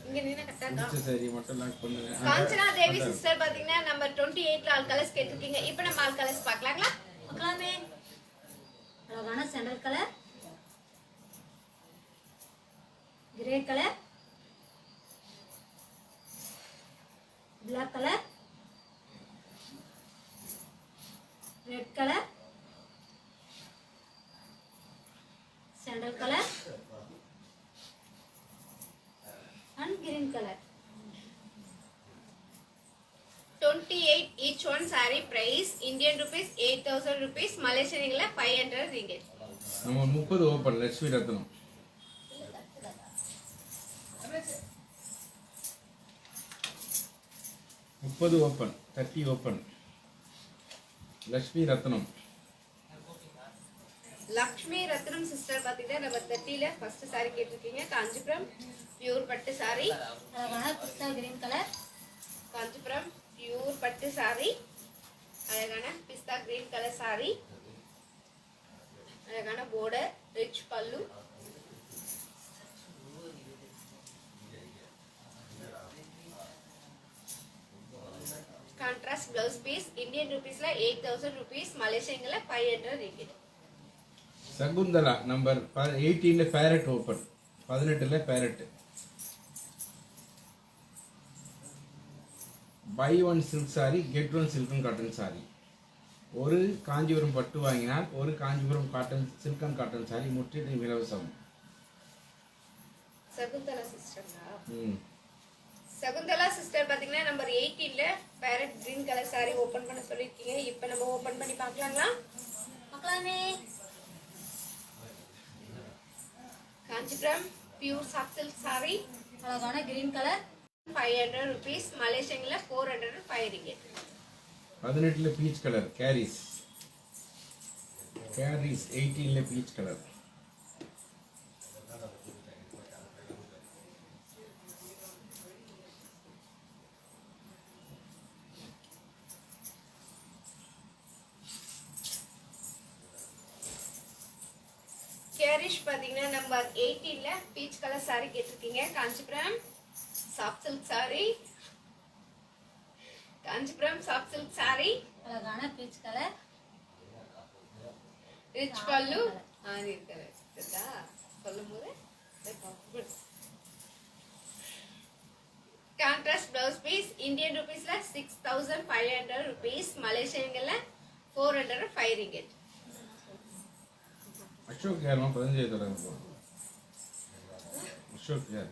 இங்க நீங்க கரெக்ட்டா சரி மட்டும் லைக் பண்ணுங்க. காஞ்சனா தேவி சிஸ்டர் பாத்தீங்கன்னா நம்பர் 28 ஆல் கலர்ஸ் கேட்டிருக்கீங்க. இப்போ நம்ம ஆல் கலர்ஸ் பார்க்கலாங்களா? பார்க்கலாமே. அழகான sandal colour, grey colour, black colour, red colour, sandal colour and green color. 28 each one saree price Indian rupees 8000 rupees Malaysian 500 ringgit. நம்ம 30 open Lakshmi Ratnam. 30 open, 30 open Lakshmi Ratnam. Lakshmi Ratnam sister பாத்தீங்கன்னா number 30 ல first saree கேட்டிருக்கீங்க. Kanchipuram pure பட்டு saree. அழகான பிஸ்தா green colour, Kanchipuram pure பட்டு saree. அழகான பிஸ்தா கிரீன் கலர் saree. அழகான border, rich pallu. Contrast blouse piece Indian rupeesல 8000 rupees Malaysian 500 ringgit. Shakuntala number 18 parrot open, 18 parrot. Buy one silk sari get one silk and cotton sorry. ஒரு காஞ்சிபுரம் பட்டு வாங்கினால் ஒரு Kanchipuram cotton silk and cotton sari முற்றிலும் இலவசம். சகுந்தலா சிஸ்டர்ங்களா? ம். சகுந்தலா சிஸ்டர் பாத்தீங்கன்னா நம்பர் 18 ல parrot green colour saree open பண்ண சொல்லிருக்கீங்க. இப்போ நம்ம ஓபன் பண்ணி பார்க்கலாங்களா? பார்க்கலாமே. Kanchipuram pure soft silk saree அழகான green colour, 500 rupees Malaysian 405 ringgit. 18 peach colour கேரிஸ். கேரிஸ் 18 பீச் கலர். கேரிஷ் பாத்தீங்கன்னா நம்பர் 18 ல பீச் கலர் saree கேட்டிருக்கீங்க. Kanchipuram soft silk saree. Kanchipuram soft silk saree. அழகான பீச் கலர், ரிச் பல்லு. இருக்கா சொல்லும்போது கான்ட்ராஸ்ட் பிளவுஸ் பீஸ் இந்தியன் ருபீஸ்ல 6500 rupees மலேசியன்ல 405 ringgit. அசோக் யாரும் 15 தடவை போகணும். அசோக் யார்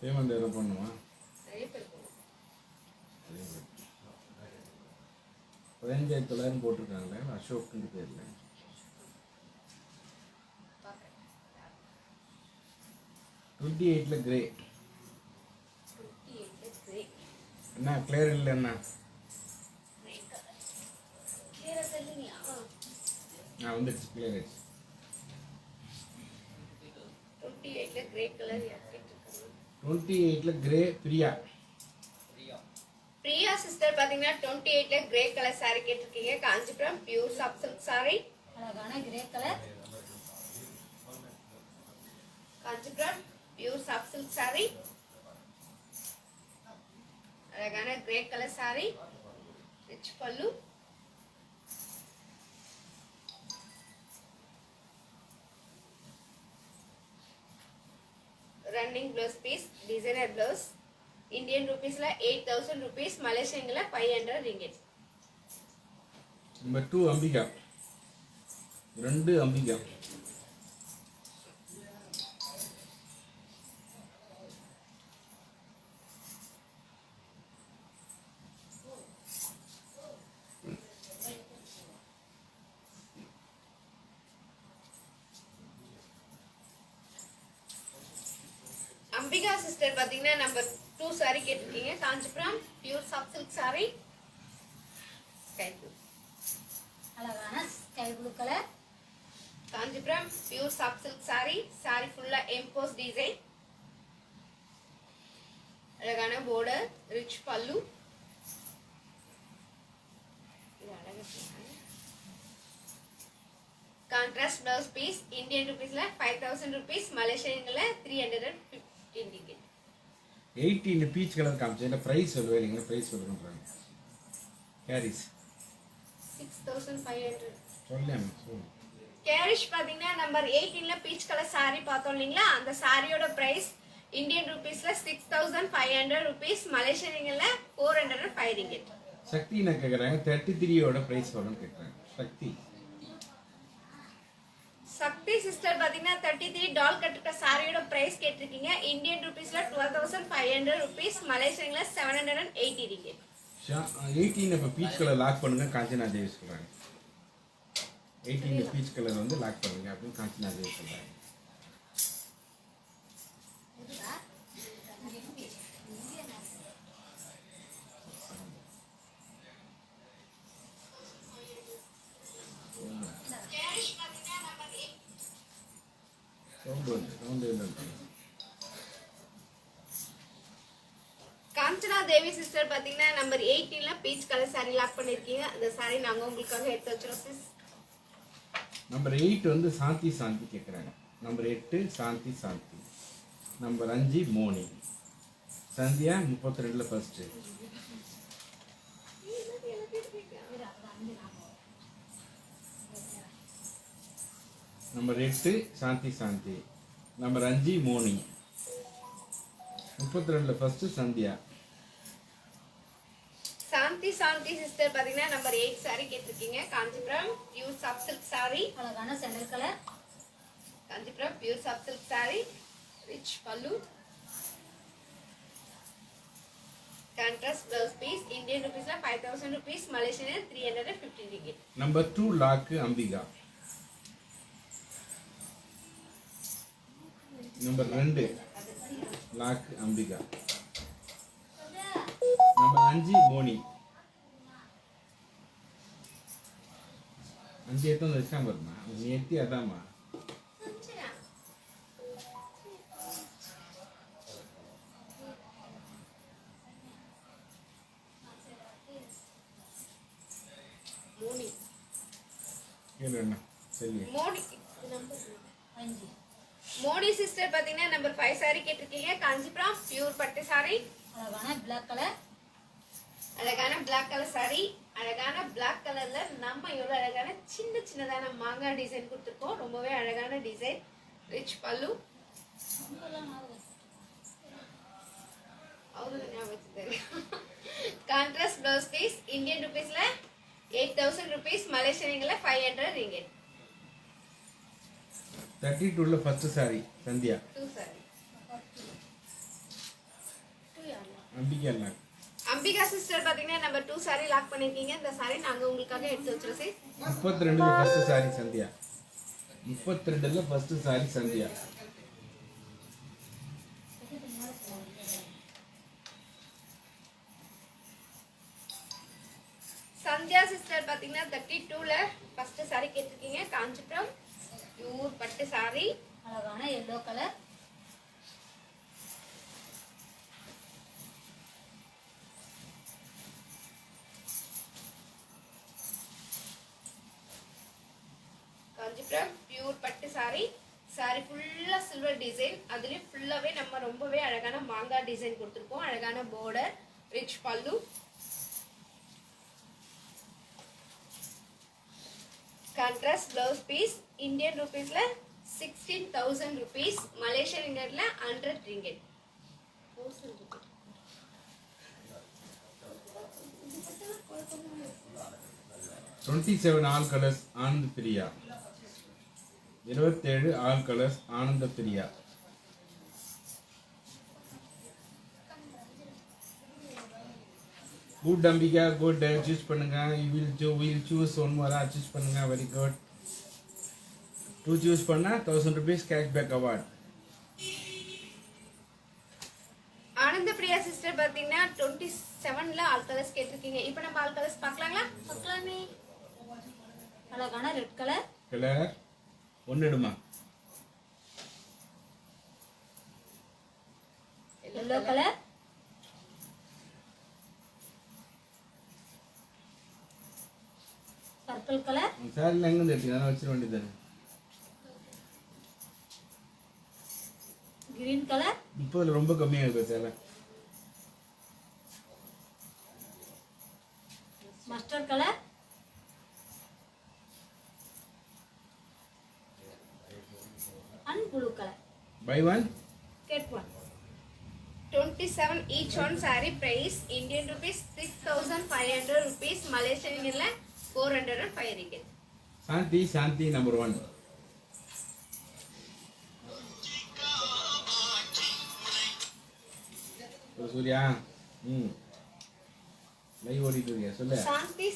பேமெண்ட் எதாவது பண்ணுமா? நிறைய பேர் போகும். 15,900 போட்டிருக்காங்களே அசோக்குன்னு பேர்ல. 28 கிரே. 28 கிரே. என்ன கிளியர் இல்லை என்ன? கிளியரா தெரியலையா? நான் வந்துடுச்சு, கிளியர் ஆயிடுச்சு. 28 கிரே கலர் கேட்டிருக்காங்க. 28 கிரே பிரியா. பிரியா சிஸ்டர் பாத்தீங்கன்னா 28 கிரே கலர் saree கேட்டிருக்கீங்க. Kanchipuram pure soft silk saree. அழகான grey colour, Kanchipuram pure soft silk saree. அழகான grey colour saree. Rich pallu. Running blouse piece designer blouse Indian ருபீஸ்ல 8000 rupees மலேசியன்ல 500 ringgit. Number 2 Ambika. 2 Ambika. Ambika sister பாத்தீங்கன்னா number 2 saree கேட்டிருக்கீங்க. Kanchipuram pure soft silk saree. Sky blue. அழகான sky blue colour. Kanchipuram pure soft silk saree. saree ஃபுல்லா emboss design. அழகான border, rich பல்லு. இது அழகா கான்ட்ராஸ்ட் பிளவுஸ் பீஸ். இந்தியன் ருபீஸ்ல 5000 rupees, மலேசியன்ல 315 ringgit. 18 பீச் கலர் காமிச்சேன். பிரைஸ் சொல்லுவே இல்லைங்க, பிரைஸ் சொல்லுறாங்க. கேரிஸ் 6500. சொல்லேன். கேரிஷ் பாத்தீங்கன்னா நம்பர் 18ல பீச் கலர் saree பார்த்தோம் இல்லைங்களா, அந்த சாரியோட பிரைஸ் இந்தியன் ருபீஸ்ல 6500 rupees, மலேசியன்ல 405 ringgit. சக்தி என்ன கேக்குறாங்க, 33யோட பிரைஸ் சொல்லணும்னு கேக்குறாங்க. சக்தி சக்தி சிஸ்டர் பாத்தீங்கன்னா 33 டால் கட்டுக்க சாரியோட பிரைஸ் கேட்டிருக்கீங்க. இந்தியன் ருபீஸ்ல 12500 rupees, மலேசியன்ல 780 ringgit. 18 இப்ப பீச் கலர் லாக் பண்ணுங்க காஞ்சனா தேவி சொல்றாங்க. 18 பீச் கலர் வந்து லாக் பண்ணுங்க அப்படின்னு காஞ்சனா தேவி சொல்றாங்க. காஞ்சனா தேவி சிஸ்டர் பாத்தீங்கன்னா நம்பர் 18ல பீச் கலர் saree லாக் பண்ணிருக்கீங்க. அந்த saree நாங்க உங்களுக்காக எடுத்து வச்சிரோம் சிஸ். நம்பர் 8 வந்து சாந்தி சாந்தி கேக்குறாங்க. நம்பர் 8 சாந்தி சாந்தி. நம்பர் 5 மோனி. சந்தியா 32ல first. Number 8 Shanthi Shanthi. Number 5 Moni. 32ல ஃபர்ஸ்ட் சந்தியா. சாந்தி சாந்தி சிஸ்டர் பாத்தீங்கன்னா நம்பர் 8 saree கேட்டிருக்கீங்க. Kanchipuram pure soft silk saree. அழகான sandal colour. Kanchipuram pure soft silk saree, rich pallu. Contrast blouse piece. Indian ருபீஸ்ல 5000 rupees, மலேசியன்ல 315 ringgit. Number 2 lock Ambika. Number 2 lock Ambika. Number 5 Moni. 5 எத்தனை வச்சா பாருமா, நீ எத்தி அதாம்மா. மோனி கேளு என்ன சொல்லி. மோனி 5. மோடி சிஸ்டர் பாத்தீங்கன்னா நம்பர் 5 saree கேட்டிருக்கீங்க. காஞ்சிபுரம் பியூர் பட்டு saree. அழகான black கலர். அழகான black கலர் saree. அழகான black கலர்ல நம்ம எவ்வளவு அழகான சின்ன சின்னதான மாங்காய் டிசைன் கொடுத்துருக்கோம். ரொம்பவே அழகான design. Rich pallu. Contrast blouse piece. Indian ருபீஸ்ல 8000 rupees, மலேசியன்ல 500 ringgit. 32ல first sari Sandhya. 2 saree. Ambika lock. Ambika sister பாத்தீங்கன்னா நம்பர் 2 saree லாக் பண்ணிருக்கீங்க. இந்த saree நாங்க உங்களுக்காக எடுத்து வச்சிரோம் சார். 32ல ஃபர்ஸ்ட் சாரி சந்தியா. 32ல ஃபர்ஸ்ட் சாரி சந்தியா. சந்தியா சிஸ்டர் பாத்தீங்கன்னா 32ல ஃபர்ஸ்ட் saree கேட்டிருக்கீங்க. காஞ்சிபுரம் பியூர் பட்டு saree. அழகான yellow கலர். காஞ்சிபுரம் பியூர் பட்டு saree. saree ஃபுல்லா சில்வர் டிசைன். அதுலயும் ஃபுல்லாவே நம்ம ரொம்பவே அழகான மாங்காய் டிசைன் கொடுத்துருக்கோம். அழகான border, rich pallu. Contrast blouse piece. Indian ருபீஸ்ல 16000 rupees, மலேசியன் ரிங்கட்ல 100 ringgit. 27 ஆல் கலர்ஸ் ஆனந்த பிரியா. 27 ஆல் கலர்ஸ் ஆனந்த Priya. Good Ambika, good. Choose பண்ணுங்க. You will choose one more. Choose பண்ணுங்க. Very good. 2 சூஸ் பண்ணா 1000 rupees கேஷ்பேக் அவார்ட். ஆனந்த பிரியா சிஸ்டர் பாத்தீங்கன்னா 27ல ஆல் கலர்ஸ் கேட்டிருக்கீங்க. இப்போ நம்ம all colours பார்க்கலாங்களா? பார்க்கலாமே. அழகான ரெட் கலர், கலர் ஒன்று எடுமா. எல்லோ கலர், பர்பிள் கலர், சாரியில் எங்கேருந்து எடுத்தீங்க? அதெல்லாம் வச்சிட வேண்டியது. கிரீன் கலர், 30 ரொம்ப கம்மியாக இருக்கு சேலை. Mustard colour, and blue colour. Buy one get one. 27 each one saree price Indian rupees 6500 rupees, Malaysian ringgit 405 ringgit. Shanthi Shanthi number 1. Surya live ஓடிட்டு இருக்கியா சொல்லு.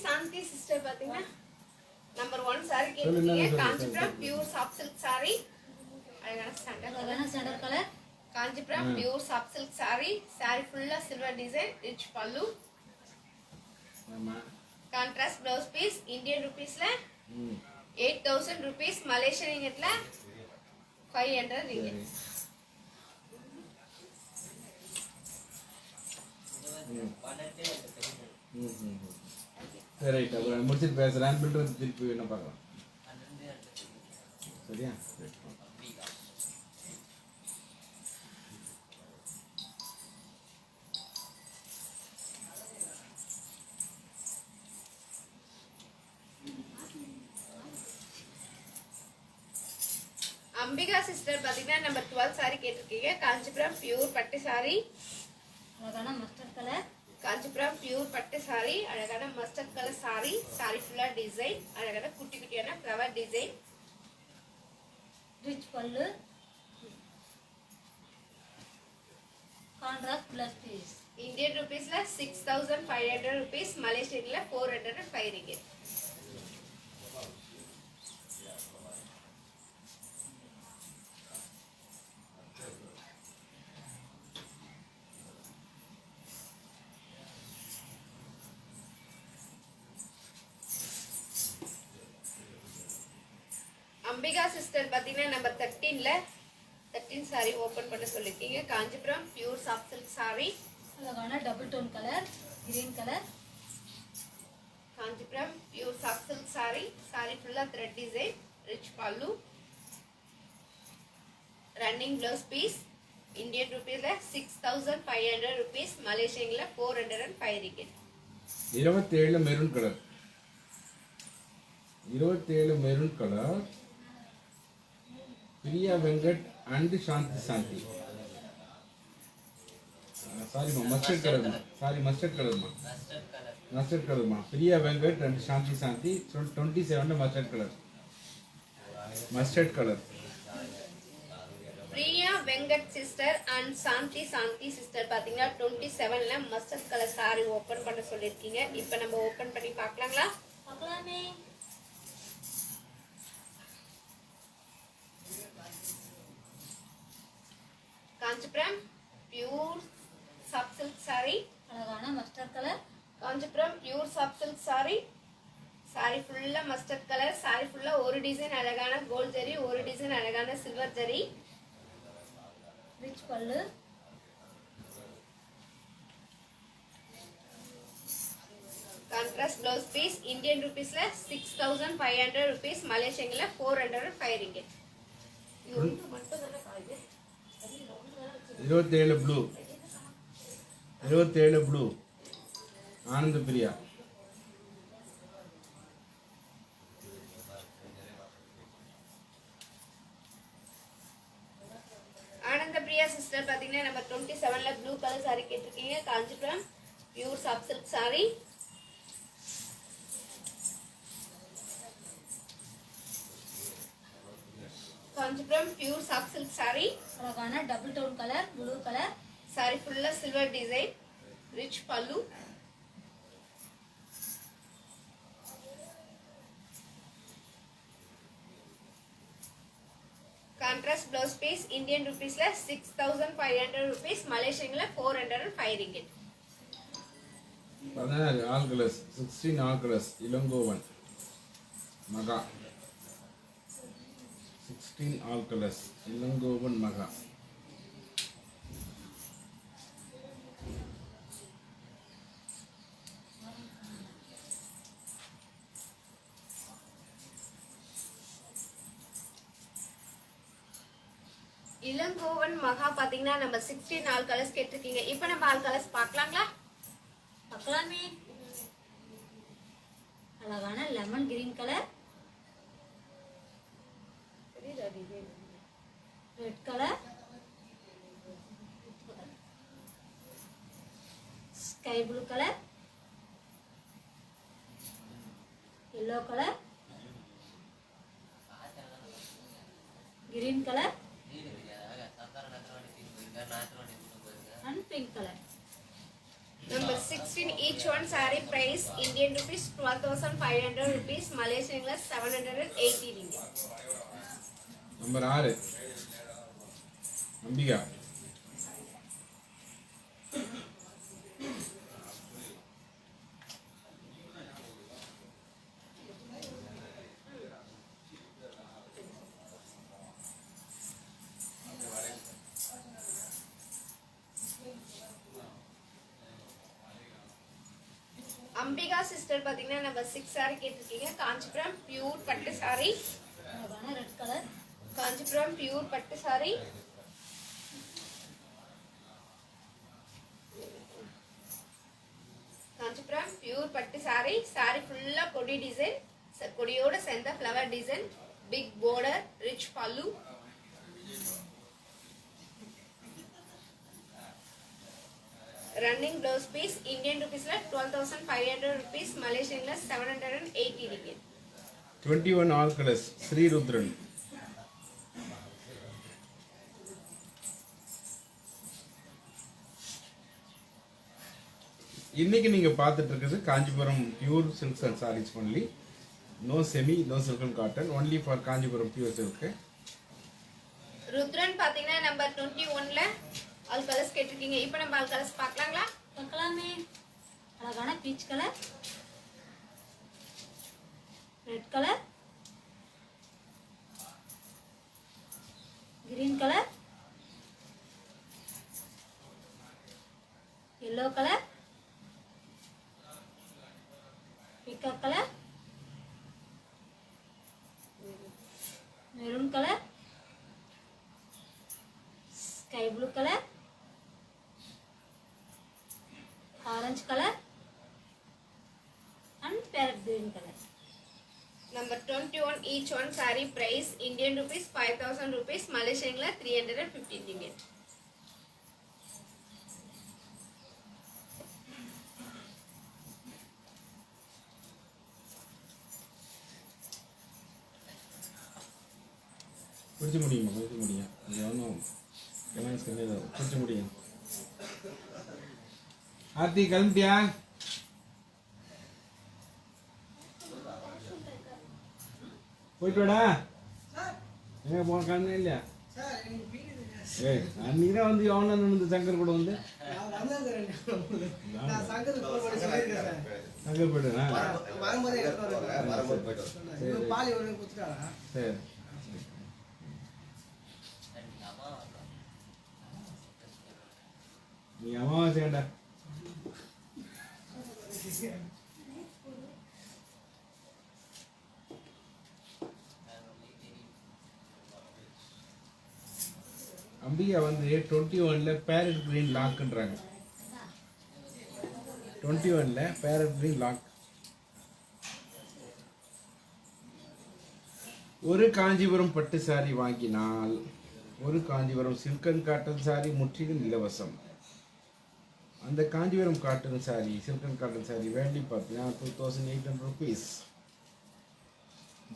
சாந்தி சிஸ்டர் பாத்தீங்கன்னா நம்பர் 1 saree சொல்லு, என்ன கேட்டிருக்கீங்க. சொல்லு, Kanchipuram pure soft silk saree, அழகான ஸ்டாண்டர்ட் அழகான sandal colour, Kanchipuram pure soft silk saree, saree ஃபுல்லா சில்வர் டிசைன், ரிச் பல்லு, ஆமா. Contrast blouse piece. இந்தியன் ருபீஸ்ல ம் 8000 rupees, Malaysian ringgitல 500 ringgit. சரி ரைட். அப்புறம் முடிச்சுட்டு பேசுகிறேன். பில்டர் வந்து திருப்பி என்ன பார்க்கலாம். சரியா? அம்பிகா சிஸ்டர் பாத்தீங்கன்னா நம்பர் 12 saree கேட்டிருக்கீங்க. காஞ்சிபுரம் பியூர் பட்டு saree, அழகான மஸ்டர்ட் கலர், காஞ்சிபுரம் பியூர் பட்டு saree, அழகான மஸ்டர்ட் கலர் saree, saree ஃபுல்லா டிசைன், அழகான குட்டி குட்டியான flower design, rich pallu, contrast blouse piece. Indian ருபீஸ்ல 6500 rupees, மலேசியன்ல 405 ringgit. அம்பிகா சிஸ்டர் பாத்தீங்கன்னா நம்பர் 13 saree ஓபன் பண்ண சொல்லிருக்கீங்க. Kanchipuram pure soft silk saree, அழகான double tone colour, green colour, Kanchipuram pure soft silk saree, saree ஃபுல்லா thread design, rich pallu, running blouse piece. Indian ருபீஸ்ல 6500 rupees, மலேசியன்ல 405 ringgit. 27 maroon colour, 27 maroon colour, Priya Venkat and Shanthi Shanthi. சாரிம்மா mustard கலர்மா. Sari mustard கலர்மா. Mustard colour mustard கலர்மா. Priya Venkat and Shanthi Shanthi 27 mustard colour. Mustard colour. Priya Venkat sister and Shanthi sister பாத்தீங்கன்னா 27ல mustard colour saree open பண்ண சொல்லிருக்கீங்க. இப்போ நம்ம ஓபன் பண்ணி பார்க்கலாங்களா? பார்க்கலாமே. Kanchipuram pure soft silk saree, அழகான mustard colour, Kanchipuram pure soft silk saree, saree ஃபுல்லா மஸ்டர்ட் கலர், saree ஃபுல்லா ஒரு டிசைன் அழகான கோல்ட் ஜரி, ஒரு டிசைன் அழகான silver zari, rich pallu, contrast blouse piece. Indian ருபீஸ்ல 6500 rupees, மலேசியன்ல 405 ringgit. இது ஒன்று மட்டும் தானே காயுது. 27 ப்ளூ, 27 ப்ளூ ஆனந்த பிரியா. ஆனந்த பிரியா சிஸ்டர் பாத்தீங்கன்னா நம்ம 27ல ப்ளூ கலர் saree கேட்டிருக்கீங்க. Kanchipuram pure soft silk saree, Kanchipuram pure soft silk saree, அழகான double tone colour, blue colour, saree ஃபுல்லா silver design, rich pallu, contrast blouse piece Indian ருபீஸ்ல 6500 rupees, மலேசியன்ல 405 ringgit. 16 all colours, 16 all colours, Ilangovan Maha. 16 all colours, Ilangovan மகா. இளங்கோவன் மகா பாத்தீங்கன்னா நம்ம 16 all colours கேட்டிருக்கீங்க. இப்போ நம்ம ஆல் கலர்ஸ் பார்க்கலாங்களா? பார்க்கலாமே. அழகான lemon green colour, red colour, sky blue colour, yellow colour, green colour and pink color. Number 16 each one saree price Indian rupees 12,500 rupees, Malaysian ல 780 ringgit. Number 6 Ambika. Ambika sister பாத்தீங்கன்னா நம்ம 6 saree கேட்டிருக்கீங்க. காஞ்சிபுரம் பியூர் பட்டு saree, அழகான red colour, Kanchipuram pure பட்டு saree, Kanchipuram pure பட்டு saree. saree ஃபுல்லா கொடி டிசைன், கொடியோட சேர்ந்த flower design, big border, rich pallu. Running blouse piece Indian ருபீஸ்ல 12,500 rupees, மலேசியன்ல 780 ringgit. 21 all colours, Srirudran. இன்னைக்கு நீங்க பார்த்துட்டு இருக்கிறது Kanchipuram pure silks and saris only. No semi, no silk and cotton, only for Kanchipuram pure silk. Rudran பாத்தீங்கன்னா நம்பர் 21ல ஆல் கலர்ஸ் கேட்டிருக்கீங்க. இப்போ நம்ம ஆல் கலர்ஸ் பார்க்கலாங்களா? பார்க்கலாமே. அழகான peach colour, red colour, green colour, yellow colour, peacock colour, maroon colour, sky blue colour, orange color and parrot green color. Number 21 each one saree price Indian rupees 5,000 rupees, Malaysian ல 315 ringgit. பிடிச்ச முடியுமா? பிடிச்ச முடியும். எவனும் பிடிச்ச முடியும். ஆர்த்தி கிளம்பிட்டியா? போயிட்டு வாடா. எங்க போன காரணம் இல்லையா? ஏய் அன்னைக்கு தான் வந்து எவனா வந்து சங்கர் கூட வந்து சங்கர் போயிட்டா? சரி நீ அமாவாசையாண்டா. அம்பிகா வந்து 21ல பேரட் கிரீன் லாக்ன்றாங்க. 21ல பேரட் கிரீன் லாக். ஒரு காஞ்சிபுரம் பட்டு சாரி வாங்கினால் ஒரு Kanchipuram silk and cotton sari முற்றிலும் இலவசம். அந்த Kanchipuram cotton sari, silk and cotton sari value பார்த்தீங்கன்னா 2,800 rupees.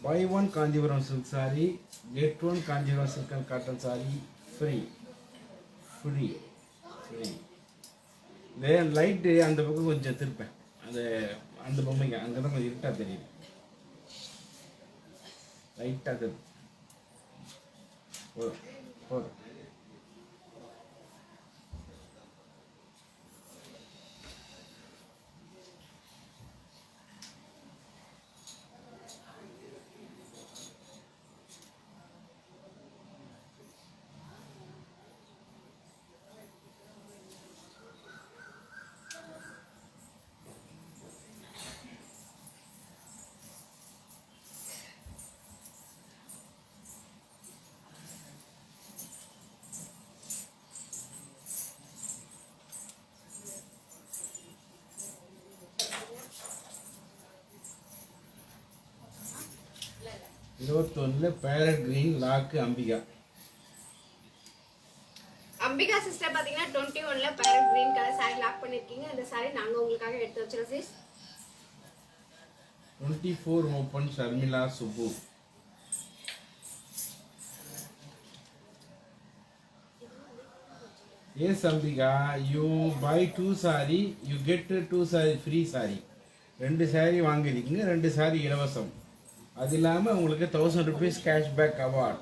Buy one Kanchipuram silk sari, get one Kanchipuram silk and cotton sari free. Free free. இந்த லைட்டு அந்த பக்கம் கொஞ்சம் திருப்பேன். அந்த பொம்மைங்க அங்கே தான் கொஞ்சம் இருட்டாக தெரியுது. லைட்டாக தெரியும். போதும் போதும். இருபத்தொன்னுல parrot green lock Ambika. Ambika sister பாத்தீங்கன்னா 21ல parrot green colour saree lock பண்ணிருக்கீங்க. அந்த saree நாங்க உங்களுக்காக எடுத்து வச்சிரோம் sis. 24 open Sharmila Subbu. Yes Ambika, you buy 2 saree, you get 2 saree free saree. 2 saree வாங்கிருக்கீங்க, 2 saree இலவசம். அது இல்லாம உங்களுக்கு 1000 rupees cashback award.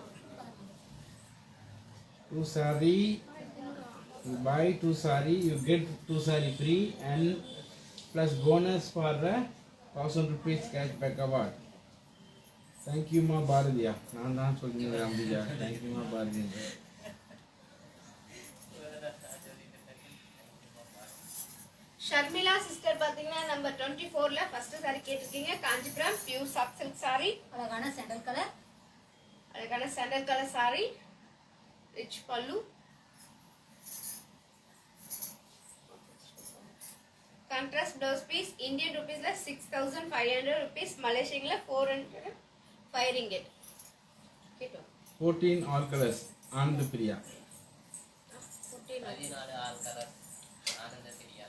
2 saree, you buy 2 saree, you get 2 saree free and plus bonus for the 1000 rupees cashback award. Thank you ma Bharatiya. நான் தான் சொல்றேன் Ambika. Thank you ma Bharatiya. Sharmila sister பாத்தீங்கன்னா number 24ல first saree கேட்டிருக்கீங்க. Kanchipuram pure soft silk saree. அழகான sandal colour. அழகான sandal colour saree. Rich pallu. Contrast blouse piece. Indian ருபீஸ்ல 6500 rupees, மலேசியன்ல 405 ringgit. கேட்டோ 14 all colors Anand Priya. 14 all colour Anand Priya.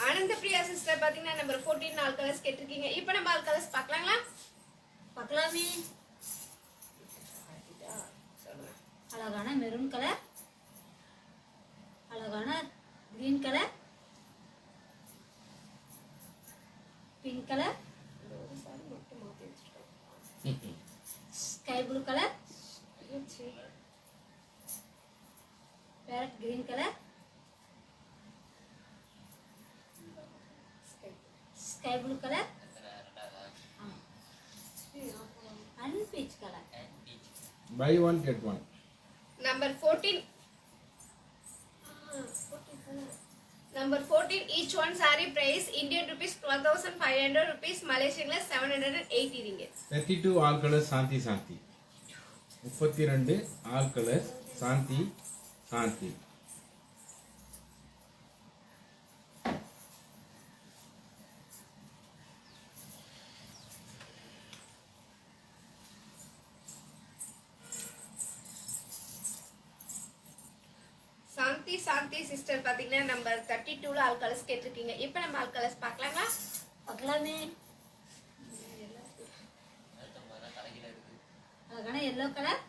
ஆனந்த பிரியா சிஸ்டர் பாத்தீங்கன்னா number 14 நாலு கலர்ஸ் கேட்டிருக்கீங்க. இப்போ நம்ம ஆல் கலர்ஸ் பார்க்கலாங்களா? பார்க்கலாமே. அழகான மெரூன் கலர், அழகான green colour, pink colour, sky blue colour, parrot green colour, sky blue colour and peach colour. Buy one get one. Number 14 number 14 each one saree price Indian rupees 12,500 rupees, மலேசியன்ல 780 ringgit. 32 all colors Shanthi Shanthi. 32 all colors Shanthi Shanthi. Shanthi Shanthi sister பாத்தீங்கன்னா number 32ல all colours கேட்டிருக்கீங்க. இப்போ நம்ம all colours பார்க்கலாங்களா? பார்க்கலாமே. அடுத்த தலைகில இருக்கு. அழகான yellow colour,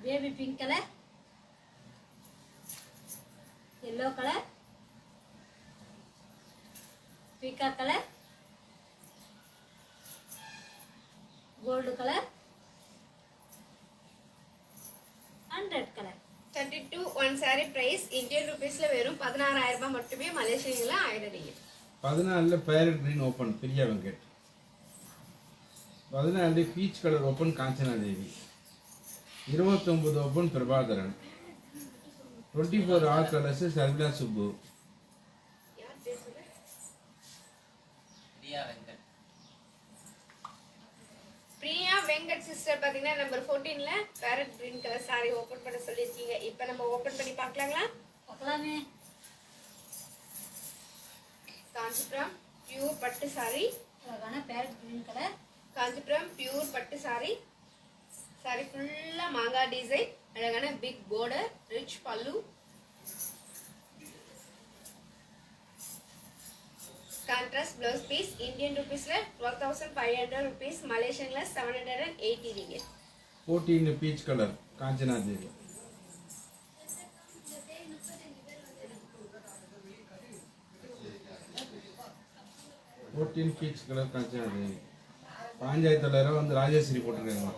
baby pink colour, yellow colour, பீக்கா colour, gold colour and red colour. 32 one saree price Indian rupeesல வெறும் 16,000 ரூபாய் மட்டுமே, மலேசியன்ல 1000 ringgit. 14ல parrot green open Priya Venkat. 14 peach colour open Kanchana Devi. 29 open Prabhakaran. 24 all colours Sharmila Subbu. யார் பேசுறது? பிரியா வெங்கட். பிரியா வெங்கட் சிஸ்டர் பாத்தீங்கன்னா நம்பர் 14ல parrot green colour saree open பண்ண சொல்லிருக்கீங்க. இப்போ நம்ம ஓபன் பண்ணி பார்க்கலாங்களா? பார்க்கலாமே. காஞ்சிபுரம் பியூர் பட்டு saree. அழகான parrot green colour, Kanchipuram pure பட்டு saree. saree ஃபுல்லா மாங்காய் டிசைன், அழகான big border, rich pallu. Contrast blouse piece Indian ருபீஸ்ல 12,500 rupees, மலேசியன்ல 780 ringgit. 14 peach colour Kanchana Devi. Peach colour Kanchana Devi. 5,000 வந்து ராஜேஸ்வரி போட்டிருக்காங்க.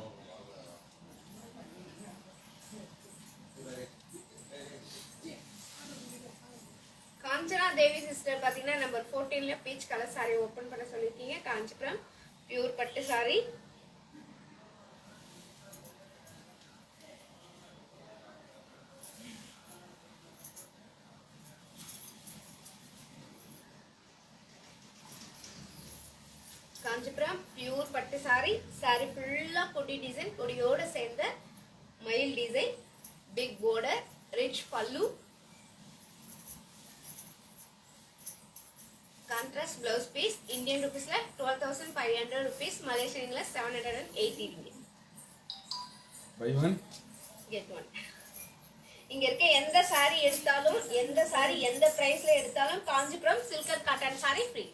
காஞ்சனா தேவி சிஸ்டர் பாத்தீங்கன்னா நம்பர் 14ல பீச் கலர் saree ஓபன் பண்ண சொல்லிருக்கீங்க. காஞ்சிபுரம் பியூர் பட்டு saree. காஞ்சிபுரம் பியூர் பட்டு saree. saree ஃபுல்லா கொடி டிசைன், கொடியோட சேர்ந்த மயில் design, big border, rich pallu. Contrast blouse piece Indian ருபீஸ்ல 12,500 rupees, மலேசியன்ல 780 ringgit. By one get one. இங்க இருக்க எந்த saree எடுத்தாலும், எந்த saree எந்த பிரைஸ்ல எடுத்தாலும் காஞ்சிபுரம் சில்கர் cotton saree free.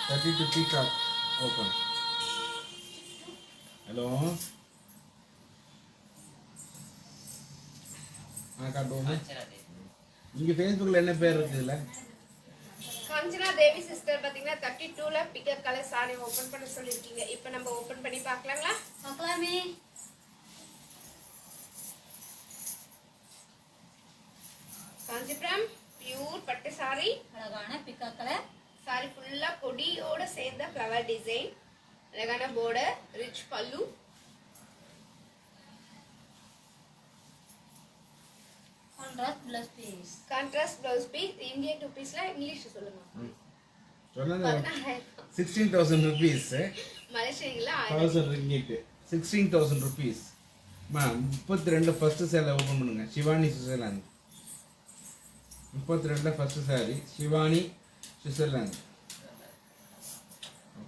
32 peacock open. Hello. காட்டுவோம். காஞ்சனா தேவி. இங்க Facebookல என்ன பேர் இருக்குதுல? காஞ்சனா தேவி சிஸ்டர் பாத்தீங்கன்னா 32ல பிகர் கலர் saree ஓபன் பண்ண சொல்லிருக்கீங்க. இப்போ நம்ம ஓபன் பண்ணி பார்க்கலாங்களா? பார்க்கலாமே. காஞ்சிபுரம் பியூர் பட்டு saree. அழகான பிக்கா கலர். saree ஃபுல்லா கொடியோட சேர்ந்த ஃப்ளவர் டிசைன், அழகான border, rich pallu. Contrast blouse piece. Contrast blouse piece Indian ருபீஸ்ல இங்கிலீஷ் சொல்லுங்க. சொன்னது 16,000 16,000 rupees. மலேசியன்ல 1000 ringgit. 16,000 rupees. மா 32 ஃபர்ஸ்ட் சேலை ஓபன் பண்ணுங்க. சிவானி சுவிட்சர்லாந்து. 32ல ஃபர்ஸ்ட் saree சிவானி சுவிட்சர்லாந்து.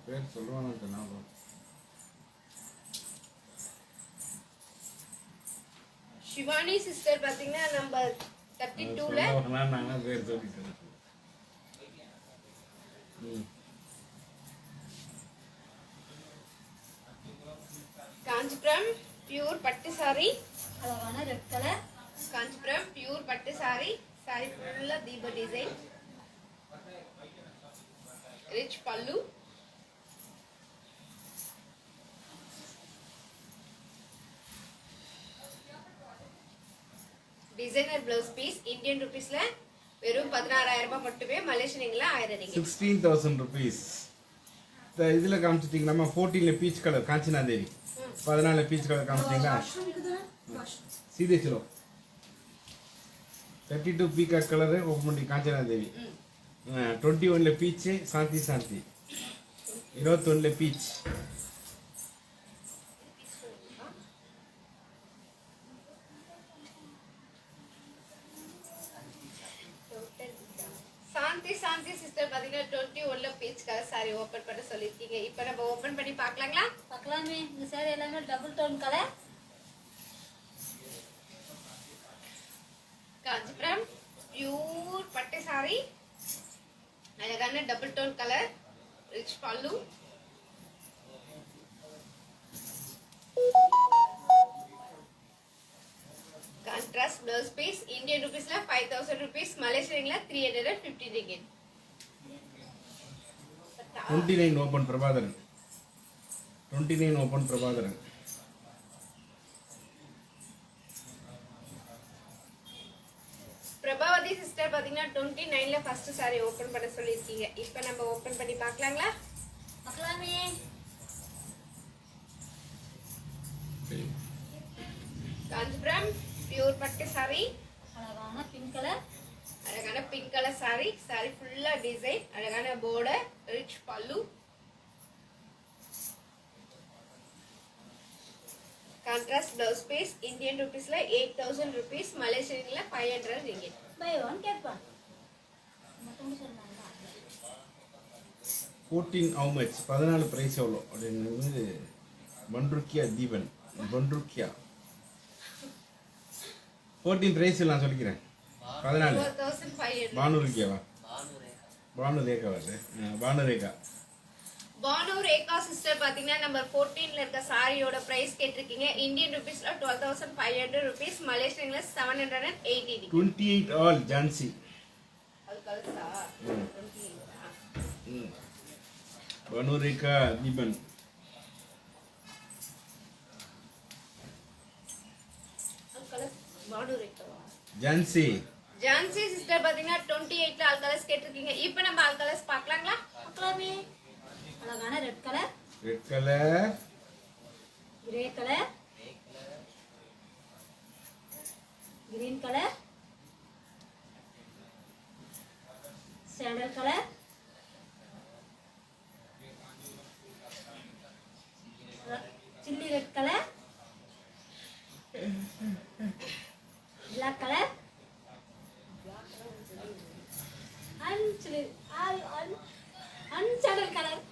பேர் சொல்லுவாங்க நான். சிவானி சிஸ்டர் பாத்தீங்கன்னா நம்பர் 32ல நான் பேர் சொல்லிட்டேன். காஞ்சிபுரம் பியூர் பட்டு saree. அழகான ரெட் கலர். காஞ்சிபுரம் பியூர் பட்டு saree. saree ஃபுல்லா தீப design, rich pallu. Designer blouse piece Indian ருபீஸ்ல வெறும் 16,000 ரூபாய் மட்டுமே, மலேசியன்ல 1000 ringgit. 16,000 rupees. இதுல காமிச்சிட்டீங்க நம்ம 14ல பீச் கலர் காஞ்சனா தேவி. 14ல பீச் கலர் காமிச்சிட்டீங்களா? सीधे चलो. 32 पीकॉक कलर है ओपन பண்ணி காஞ்சனா தேவி. 21ல பீச் சாந்தி சாந்தி. 21ல பீச். சாந்தி சாந்தி சிஸ்டர் பாத்தீங்கன்னா 21ல பீச் கலர் saree ஓபன் பண்ண சொல்லிருக்கீங்க. இப்போ நம்ம ஓபன் பண்ணி பார்க்கலாங்களா? பார்க்கலாமே. இந்த saree எல்லாமே double tone colour. Kanchipuram pure பட்டு saree. அழகான double tone colour, rich pallu. Contrast blouse piece Indian ருபீஸ்ல 5,000 rupees, மலேசியன்ல 350 ringgit. 29 open Prabhakaran. 29 open Prabhakaran. Prabhavathi sister பாத்தீங்கன்னா 29ல ஃபர்ஸ்ட் saree ஓபன் பண்ண சொல்லிருக்கீங்க. இப்போ நம்ம ஓபன் பண்ணி பார்க்கலாங்களா? பார்க்கலாமே. காஞ்சிபுரம் பியூர் பட்டு saree. அழகான பிங்க் கலர். அழகான பிங்க் கலர் saree. saree ஃபுல்லா டிசைன், அழகான border, rich pallu. Contrast blouse piece Indian ருபீஸ்ல 8,000 rupees, மலேசியன்ல 500 ringgit. By one get one. மட்டும் சொன்னாங்க. 14 how much? 14 பிரைஸ் எவ்வளோ அப்படின்னு பன்ருக்கியா தீபன். பன்ருக்கியா 14 பிரைஸ் நான் சொல்லிக்கிறேன் 14 4500. பானு இருக்கியாவா பானு ரேகா. பானு ரேகா வருது பானு ரேகா பானு ரேகா சிஸ்டர் பாத்தீங்கன்னா நம்பர் 14ல இருக்க சாரியோட பிரைஸ் கேட்டிருக்கீங்க. இந்தியன் ருபீஸ்ல 12,500 rupees, மலேசியன்ல 780. 28 ஆல் ஜான்சி அது கலசா 28. பானு ரேகா தீபன் அது கலஸ் பானு ரேகாவா? ஜான்சி ஜான்சி சிஸ்டர் பாத்தீங்கன்னா 28ல ஆல் கலர்ஸ் கேட்டிருக்கீங்க. இப்போ நம்ம ஆல் கலர்ஸ் பார்க்கலாங்களா? பார்க்கலாமே. அழகான red colour, red colour grey colour, green colour, sandal colour, chilli red colour, black colour, அன்சாண்டல் colour.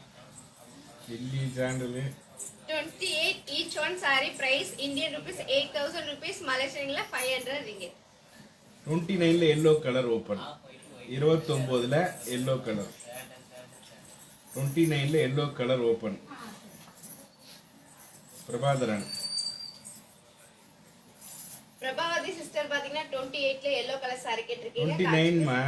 Chilli sandal 28 each one saree price Indian rupees 8,000 rupees, மலேசியன்ல 500 ringgit. 29ல எல்லோ கலர் ஓபன் 29ல yellow colour 29ல yellow colour open பிரபாதரன் Prabhavathi sister பாத்தீங்கன்னா 28ல yellow color saree கேட்டிருக்கீங்க. 29 மா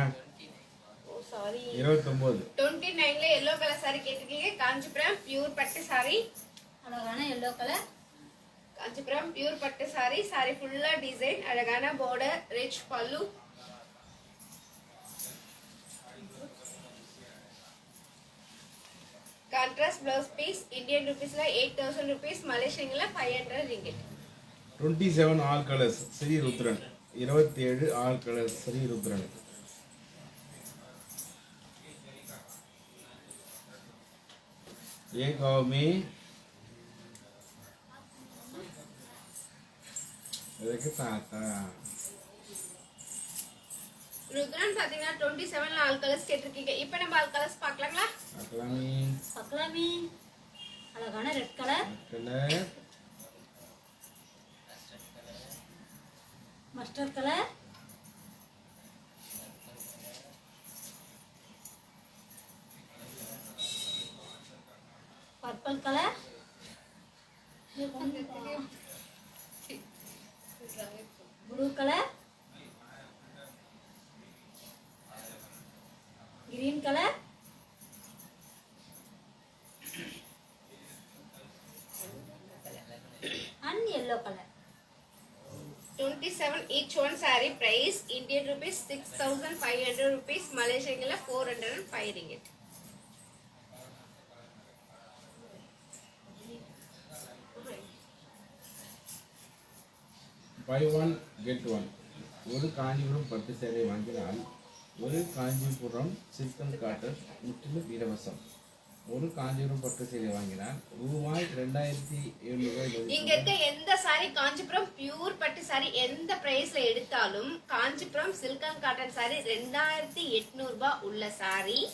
ஓ சாரி 29 29ல yellow color saree கேட்டிருக்கீங்க. காஞ்சிபுரம் பியூர் பட்டு saree. அழகான எல்லோ கலர், காஞ்சிபுரம் பியூர் பட்டு saree. saree ஃபுல்லா டிசைன், அழகான border, rich pallu. Contrast blouse piece Indian ருபீஸ்ல 8,000 rupees, மலேசியன்ல 500 ringgit. 27 all colours Shri Rudran 27 all colours Shri Rudran ये गाँव में देखो ताता ருத்ரன் பாத்தீங்கன்னா 27ல ஆல் கலர்ஸ் கேட்டிருக்கீங்க. இப்போ நம்ம ஆல் கலர்ஸ் பார்க்கலாங்களா? अकलामी பார்க்கலாமே. அழகான red colour, colour mustard colour, purple colour, blue colour, green colour, and yellow colour. 27 each one saree price Indian rupees 6,500 rupees, மலேசியன்ல 405 ringgit. buy one get one ஒரு காஞ்சிபுரம் பட்டு சேலை வாங்கினால் ஒரு காஞ்சிபுரம் சில்கன் காட்டன் முற்றிலும் இலவசம். ஒரு காஞ்சிபுரம் பட்டு சேலை வாங்கினால் ரூபாய் 2,700 இங்க இருக்க எந்த saree காஞ்சிபுரம் பியூர் பட்டு saree எந்த பிரைஸ்ல எடுத்தாலும் காஞ்சிபுரம் சில்கன் காட்டன் saree 2,800 ரூபாய் உள்ள saree.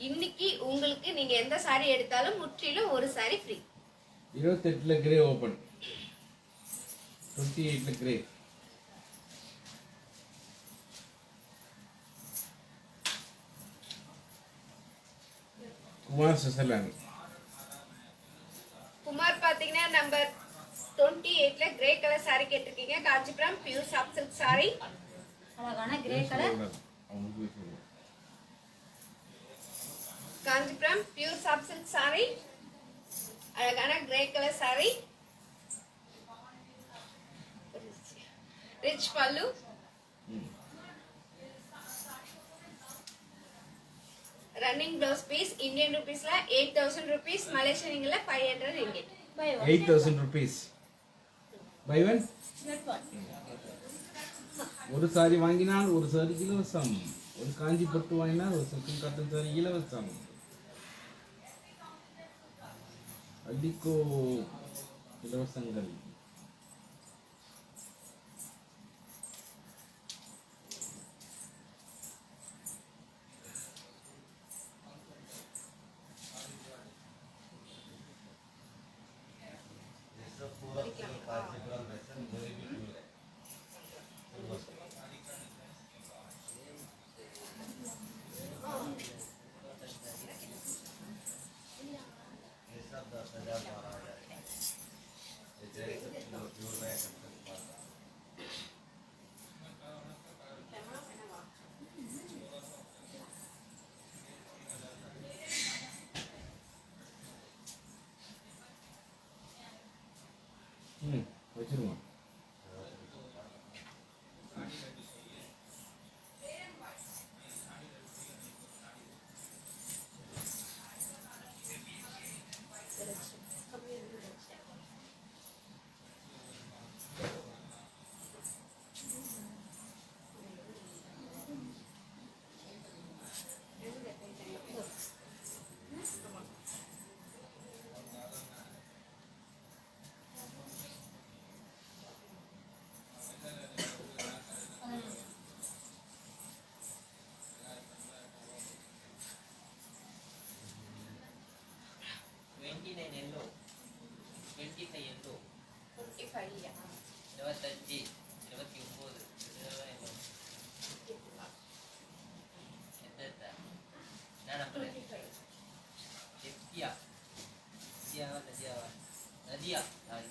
இன்னைக்கு உங்களுக்கு நீங்க எந்த saree எடுத்தாலும் முற்றிலும் ஒரு saree ஃப்ரீ. 28ல கிரே ஓபன் 28ல கிரே குமார் சுசலான் குமார் பாத்தீங்கன்னா நம்பர் 28ல கிரே கலர் saree கேட்டிருக்கீங்க. Kanchipuram pure soft silk saree. அழகான grey colour, Kanchipuram pure soft silk saree. அழகான grey colour saree. Rich pallu. Running blouse piece Indian ருபீஸ்ல 8,000 rupees, மலேசியன்ல 500 ringgit. பை ஒன் 8,000 rupees buy one get one. ஒரு சாரி வாங்கினால் ஒரு சாரி இலவசம். ஒரு காஞ்சி பட்டு வாங்கினால் ஒரு சில்கன் காட்டன் சாரி இலவசம். அடிக்கோ இலவசங்கள். yellow, 25 yellow, 25 யா? 25, 29, என்ன number? 25. Nadiya, Nadiya, sorry.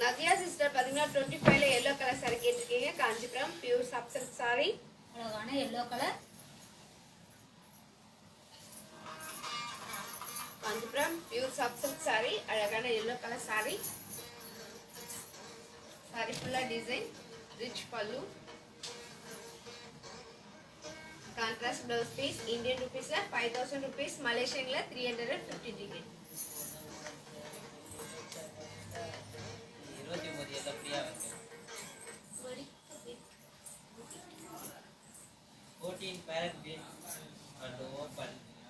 Nadiya sister பாத்தீங்கன்னா 25ல எல்லோ கலர் saree கேட்டிருக்கீங்க. Kanchipuram pure soft silk saree. அழகான yellow colour. Kanchipuram pure soft silk saree. அழகான எல்லோ கலர் saree. saree ஃபுல்லா design, rich pallu. Contrast blouse piece. Indian ருபீஸ்ல 5000 rupees, மலேசியன்ல 350 டிக்கெட். 29 yellow Priya Venkat. 14 parrot green and open.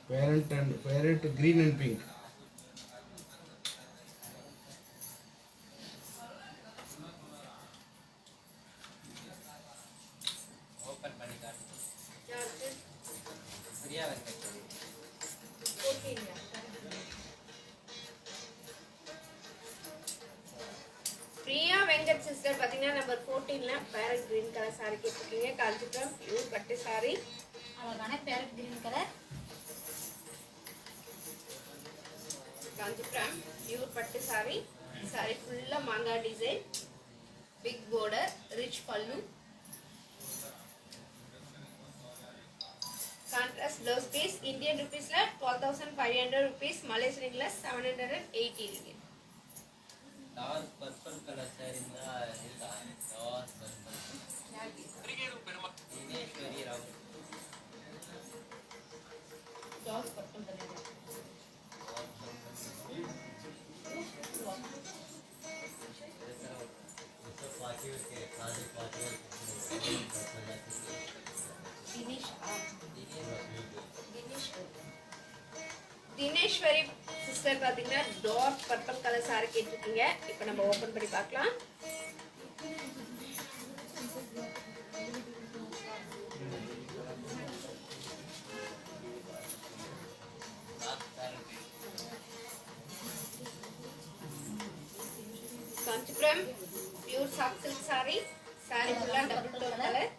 parent green and pink. Open பண்ணி காட்டு. யாருக்கு? பிரியா வெங்கட். 14 யா? பிரியா வெங்கட் சிஸ்டர் பாத்தீங்கன்னா நம்பர் 14ல பேரட் கிரீன் கலர் saree கேட்டிருக்கீங்க. காஞ்சிபுரம் பியூர் பட்டு saree. அழகான parrot green colour. Kanchipuram pure பட்டு saree. saree ஃபுல்லா மாங்காய் design, big border, rich pallu. Contrast blouse piece. Indian ருபீஸ்ல 12500 rupees, மலேசியன்ல 780 ringgit. Dark purple color saree dark purple. Dineshwari Rao. ஜாஸ் பட்டம் பண்ணுங்க. தினேஷ் தினேஸ்வரி சிஸ்டர் பாத்தீங்கன்னா டார்க் பர்பிள் கலர் saree கேட்டிருக்கீங்க. இப்போ நம்ம ஓபன் பண்ணி பார்க்கலாம். Dark parrot. Kanchipuram pure soft silk saree. saree ஃபுல்லா டபுள் டோன் கலர்.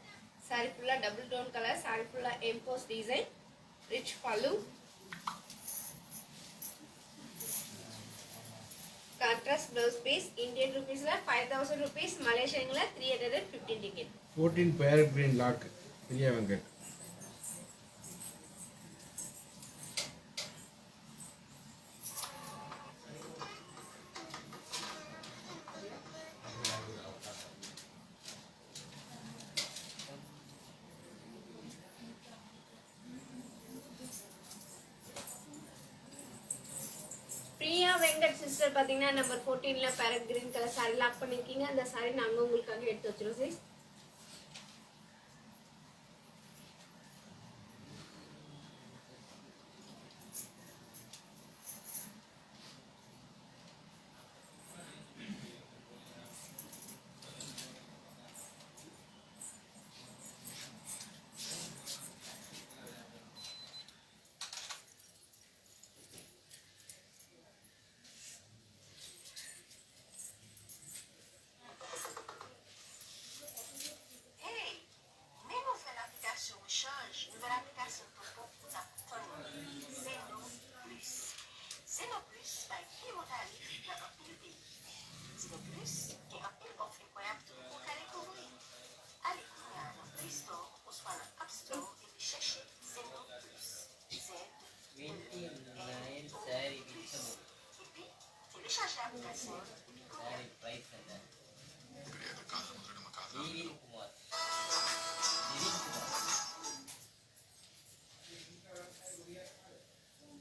saree ஃபுல்லா டபுள் டோன் கலர். saree ஃபுல்லா emboss design, rich pallu. Contrast blouse piece. Indian ருபீஸ்ல 5000 rupees, மலேசியன்ல 350 டிக்கெட். 14 parrot green lock. Priya Venkat. Priya Venkat sister பாத்தீங்கன்னா நம்பர் 14ல parrot green colour saree lock பண்ணிருக்கீங்க. அந்த saree நாங்க உங்களுக்காக எடுத்து வச்சிரோம் sis. Saree price என்ன? Divin Kumar.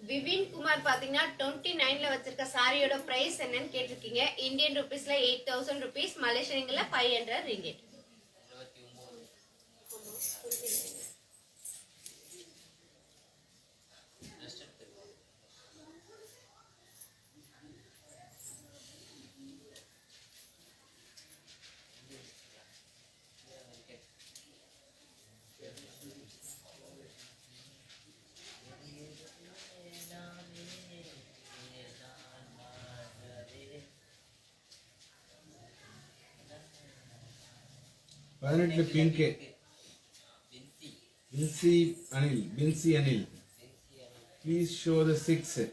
விவி பிரவீன் குமார் பாத்தீங்கன்னா 29ல வச்சிருக்க சாரியோட பிரைஸ் என்னன்னு கேட்டிருக்கீங்க. இந்தியன் ருபீஸ்ல 8000 ருபீஸ், மலேசியன்ல 500 ரிங்கிட். 29 ரெஸ்ட் எடுத்துக்கோ. பதினெட்டு pink Pinsi Pinsi Anil please show the 6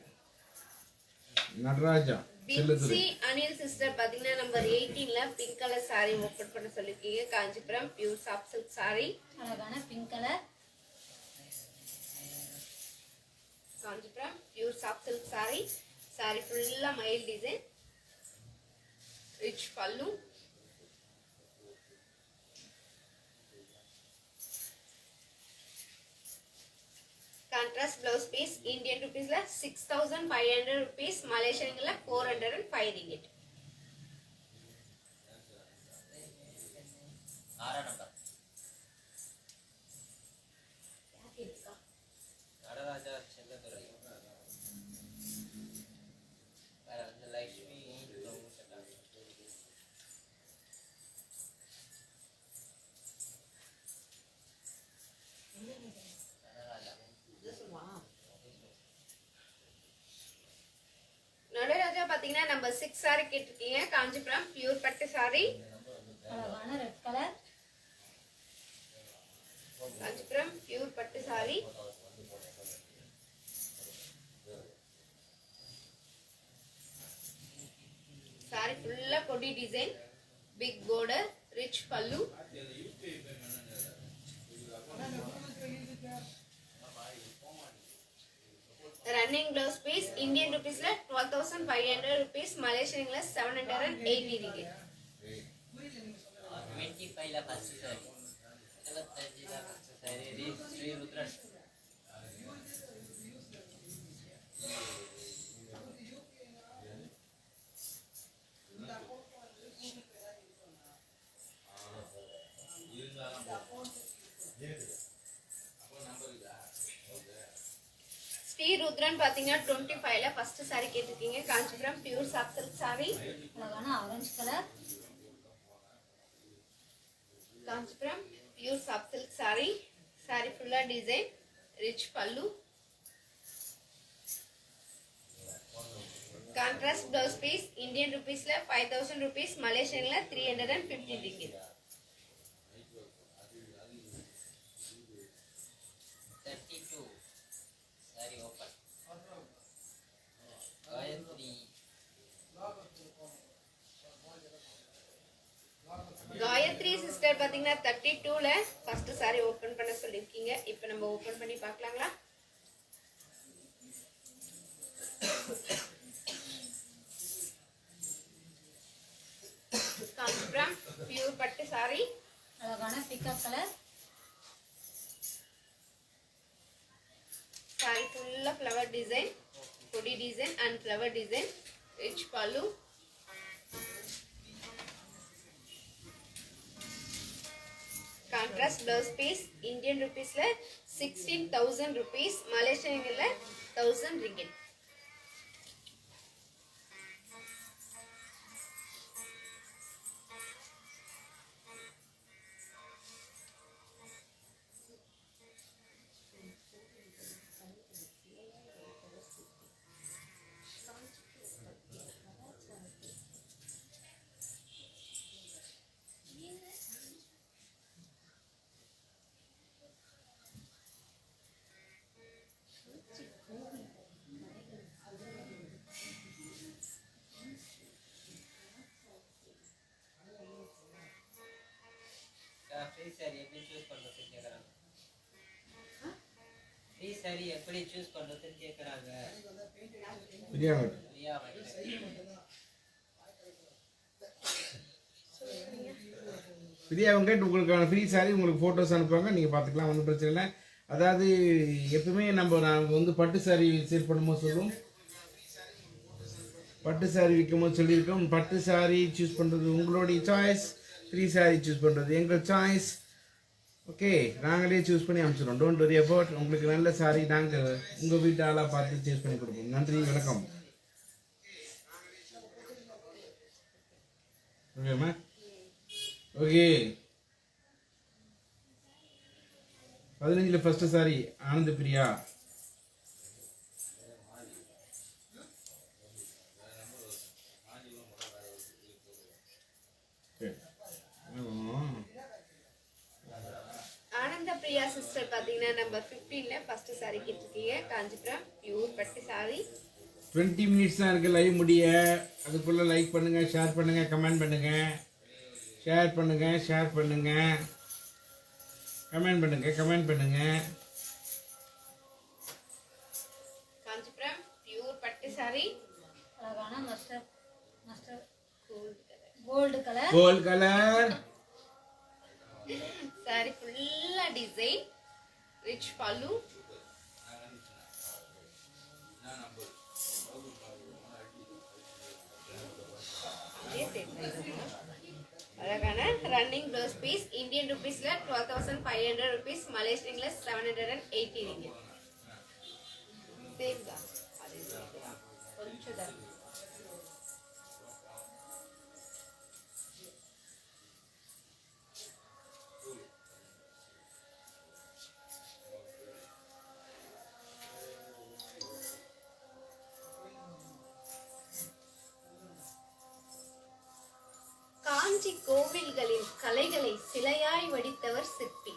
Nataraja Pinsi Anil sister பாத்தீங்கன்னா நம்பர் 18ல பிங்க் கலர் சாரி ஓபன் பண்ண சொல்லிருக்கீங்க. Kanchipuram pure soft silk sari, அழகான pink colour. Kanchipuram pure soft silk sari. Sari ஃபுல்லா மயில் design, rich pallu, contrast blouse piece. Indian ருபீஸ்ல 6500 ருபீஸ், மலேசியன்ல 405 ரிங்கிட். 6 நம்பர் நடராஜா செல்லதுரை. வேற வந்து லக்ஷ்மி ப்ரமோஷன். நடராஜா பாத்தீங்கன்னா நம்பர் 6 சாரி கேட்டிருக்கீங்க. காஞ்சிபுரம் பியூர் பட்டு சாரி, அழகான ரெட் கலர். காஞ்சிபுரம் பியூர் பட்டு சாரி. சாரி ஃபுல்லா கொடி design, big border, rich pallu. Running blouse piece. Indian ருபீஸ்ல 12500 ருபீஸ், மலேசியன்ல 780 ரிங்கிட். 25ல ஃபர்ஸ்ட் சாரி, 25ல ஃபர்ஸ்ட் சாரி ஸ்ரீ ருத்ரன். ஸ்ரீ ருத்ரன் பாத்தீங்கன்னா 25ல ஃபர்ஸ்ட் சாரி கேட்டிருக்கீங்க. Kanchipuram pure soft silk sari, அழகான orange colour. Kanchipuram pure soft silk sari. Sari ஃபுல்லா design, rich pallu. Contrast blouse piece. Indian ருபீஸ்ல 5000 ருபீஸ், மலேசியன்ல 350 ringgit. 32 sari open. Gayathri Gayathri sister பாத்தீங்கன்னா 32ல ஃபர்ஸ்ட் சாரி ஓபன் பண்ண சொல்லிருக்கீங்க. இப்போ நம்ம ஓபன் பண்ணி பார்க்கலாங்களா? காஞ்சிபுரம் பியூர் பட்டு சாரி, அழகான பிக்கப் கலர். சாரி ஃபுல்லா ஃப்ளவர் டிசைன், கொடி design and flower design, rich pallu. Contrast blouse piece. Indian ருபீஸ்ல 16000 ருபீஸ், மலேசியன்ல 1000 ரிங்கிட். ஃப்ரீ சாரி எப்படி சூஸ் பண்றதுன்னு கேக்குறாங்க. ஃப்ரீ சாரி எப்படி சூஸ் பண்றதுன்னு கேக்குறாங்க. பிரியா பிரியா பிரியா அவங்க உங்களுக்கான ஃப்ரீ சாரி உங்களுக்கு ஃபோட்டோஸ் அனுப்புவாங்க, நீங்கள் பார்த்துக்கலாம், ஒன்றும் பிரச்சனை இல்லை. அதாவது எப்பவுமே நாங்கள் வந்து பட்டு சாரி சேல் பண்ணும்போது சொல்லுவோம், பட்டு சாரி விற்கும்போது சொல்லியிருக்கோம், பட்டு சாரி சூஸ் பண்ணுறது உங்களுடைய சாய்ஸ், ஃப்ரீ சாரி சூஸ் பண்ணுறது எங்கள் சாய்ஸ். ஓகே, நாங்களே சூஸ் பண்ணி அனுப்பிச்சிடுவோம். Don't worry about. உங்களுக்கு நல்ல சாரி நாங்கள் உங்கள் வீட்டு ஆளாக பார்த்து சூஸ் பண்ணி கொடுப்போம். நன்றி, வணக்கம். ஓகேம்மா, ஓகே. 15ல் ஃபர்ஸ்ட் சாரி ஆனந்த பிரியா. ஆனந்த பிரியா சிஸ்டர் பார்த்தீங்கன்னா நம்பர் 15ல ஃபர்ஸ்ட் சாரி கேட்டிருக்கீங்க. காஞ்சிபுரம் பியூர் பட்டு சாரி. 20 மினிட்ஸ் தான் இருக்குது லைவ் முடிய. அதுக்குள்ளே லைக் பண்ணுங்கள், ஷேர் பண்ணுங்கள், கமெண்ட் பண்ணுங்கள், ஷேர் பண்ணுங்கள், ஷேர் பண்ணுங்கள், கமெண்ட் பண்ணுங்கள், கமெண்ட் பண்ணுங்கள். காஞ்சிபுரம் பியூர் பட்டு சாரி. அழகான mustard mustard gold colour. Gold colour sari ஃபுல்லா டிசைன், ரிச் பல்லு. அழகான ரன்னிங் ப்ளவுஸ் பீஸ். இந்தியன் ருபீஸ்ல 12,500 ருபீஸ், மலேசியன்ல 780 ringgit. சேம் தான், கொஞ்சம் தான். காஞ்சி கோவில்களின் கலைகளை சிலையாய் வடித்தவர் சிற்பி.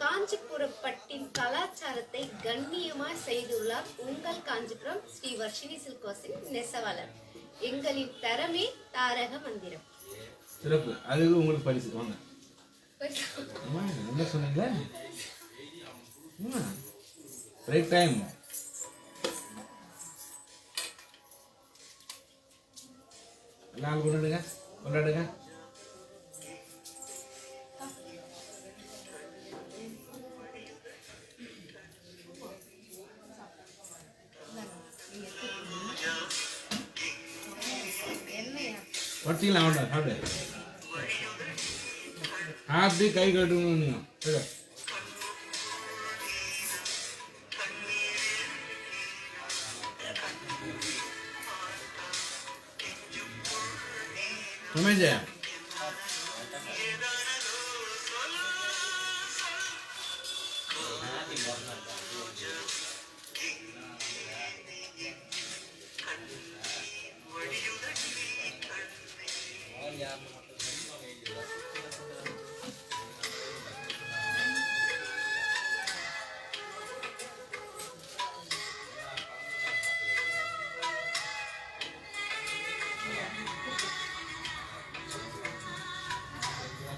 காஞ்சிபுரம் பட்டின் கலாச்சாரத்தை கண்ணியமாய் செய்துள்ளார் உங்கள் காஞ்சிபுரம் ஸ்ரீ வர்ஷினி சில்க்ஸின் நெசவாளர். எங்களின் தரமே தாரக மந்திரம். சிறப்பு. அது உங்களுக்கு பரிசு. வாங்க, என்ன சொன்னீங்களா? Right time. நாள் கொண்டாடுங்க, கொண்டாடுங்க. வச்சிங்களா? அவட சாப்பிடு, சாப்பிட்டு கை கட்டணும். சரி, சமைச்ச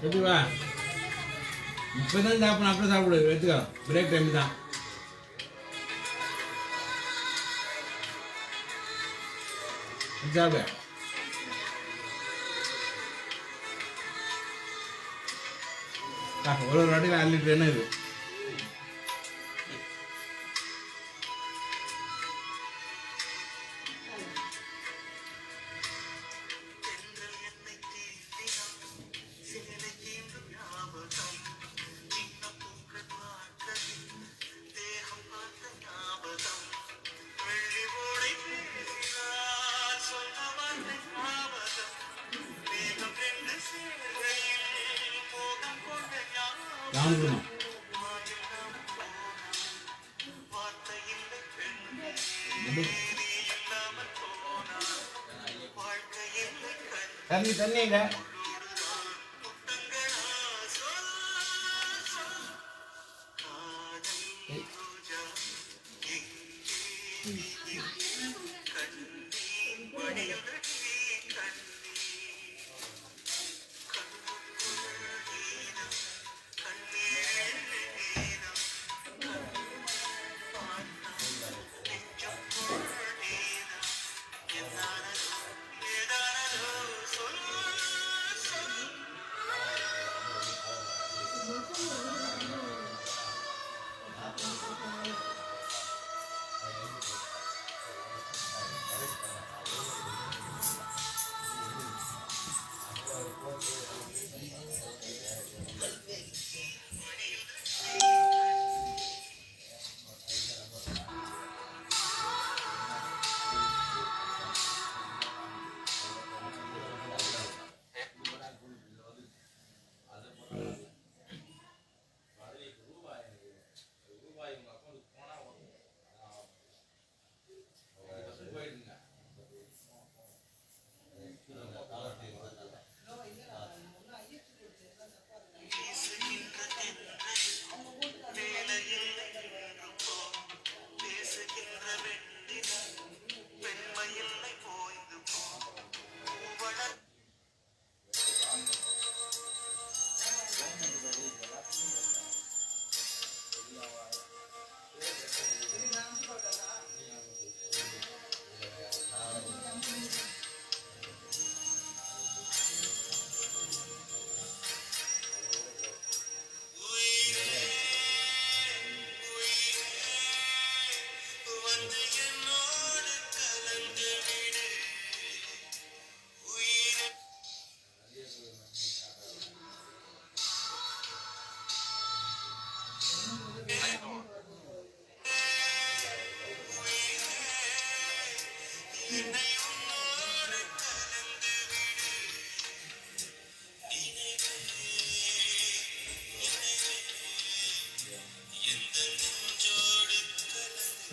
எப்படி வா? இப்பதான் சாப்பிடணும், அப்புறம் சாப்பிடு. எடுத்துக்கோ, பிரேக் டைம் தான். சாப்பிடு. ஒரு வாட்டி 4 லிட்டர் என்ன இது? கவனிக்கணும். தண்ணி தண்ணிங்க.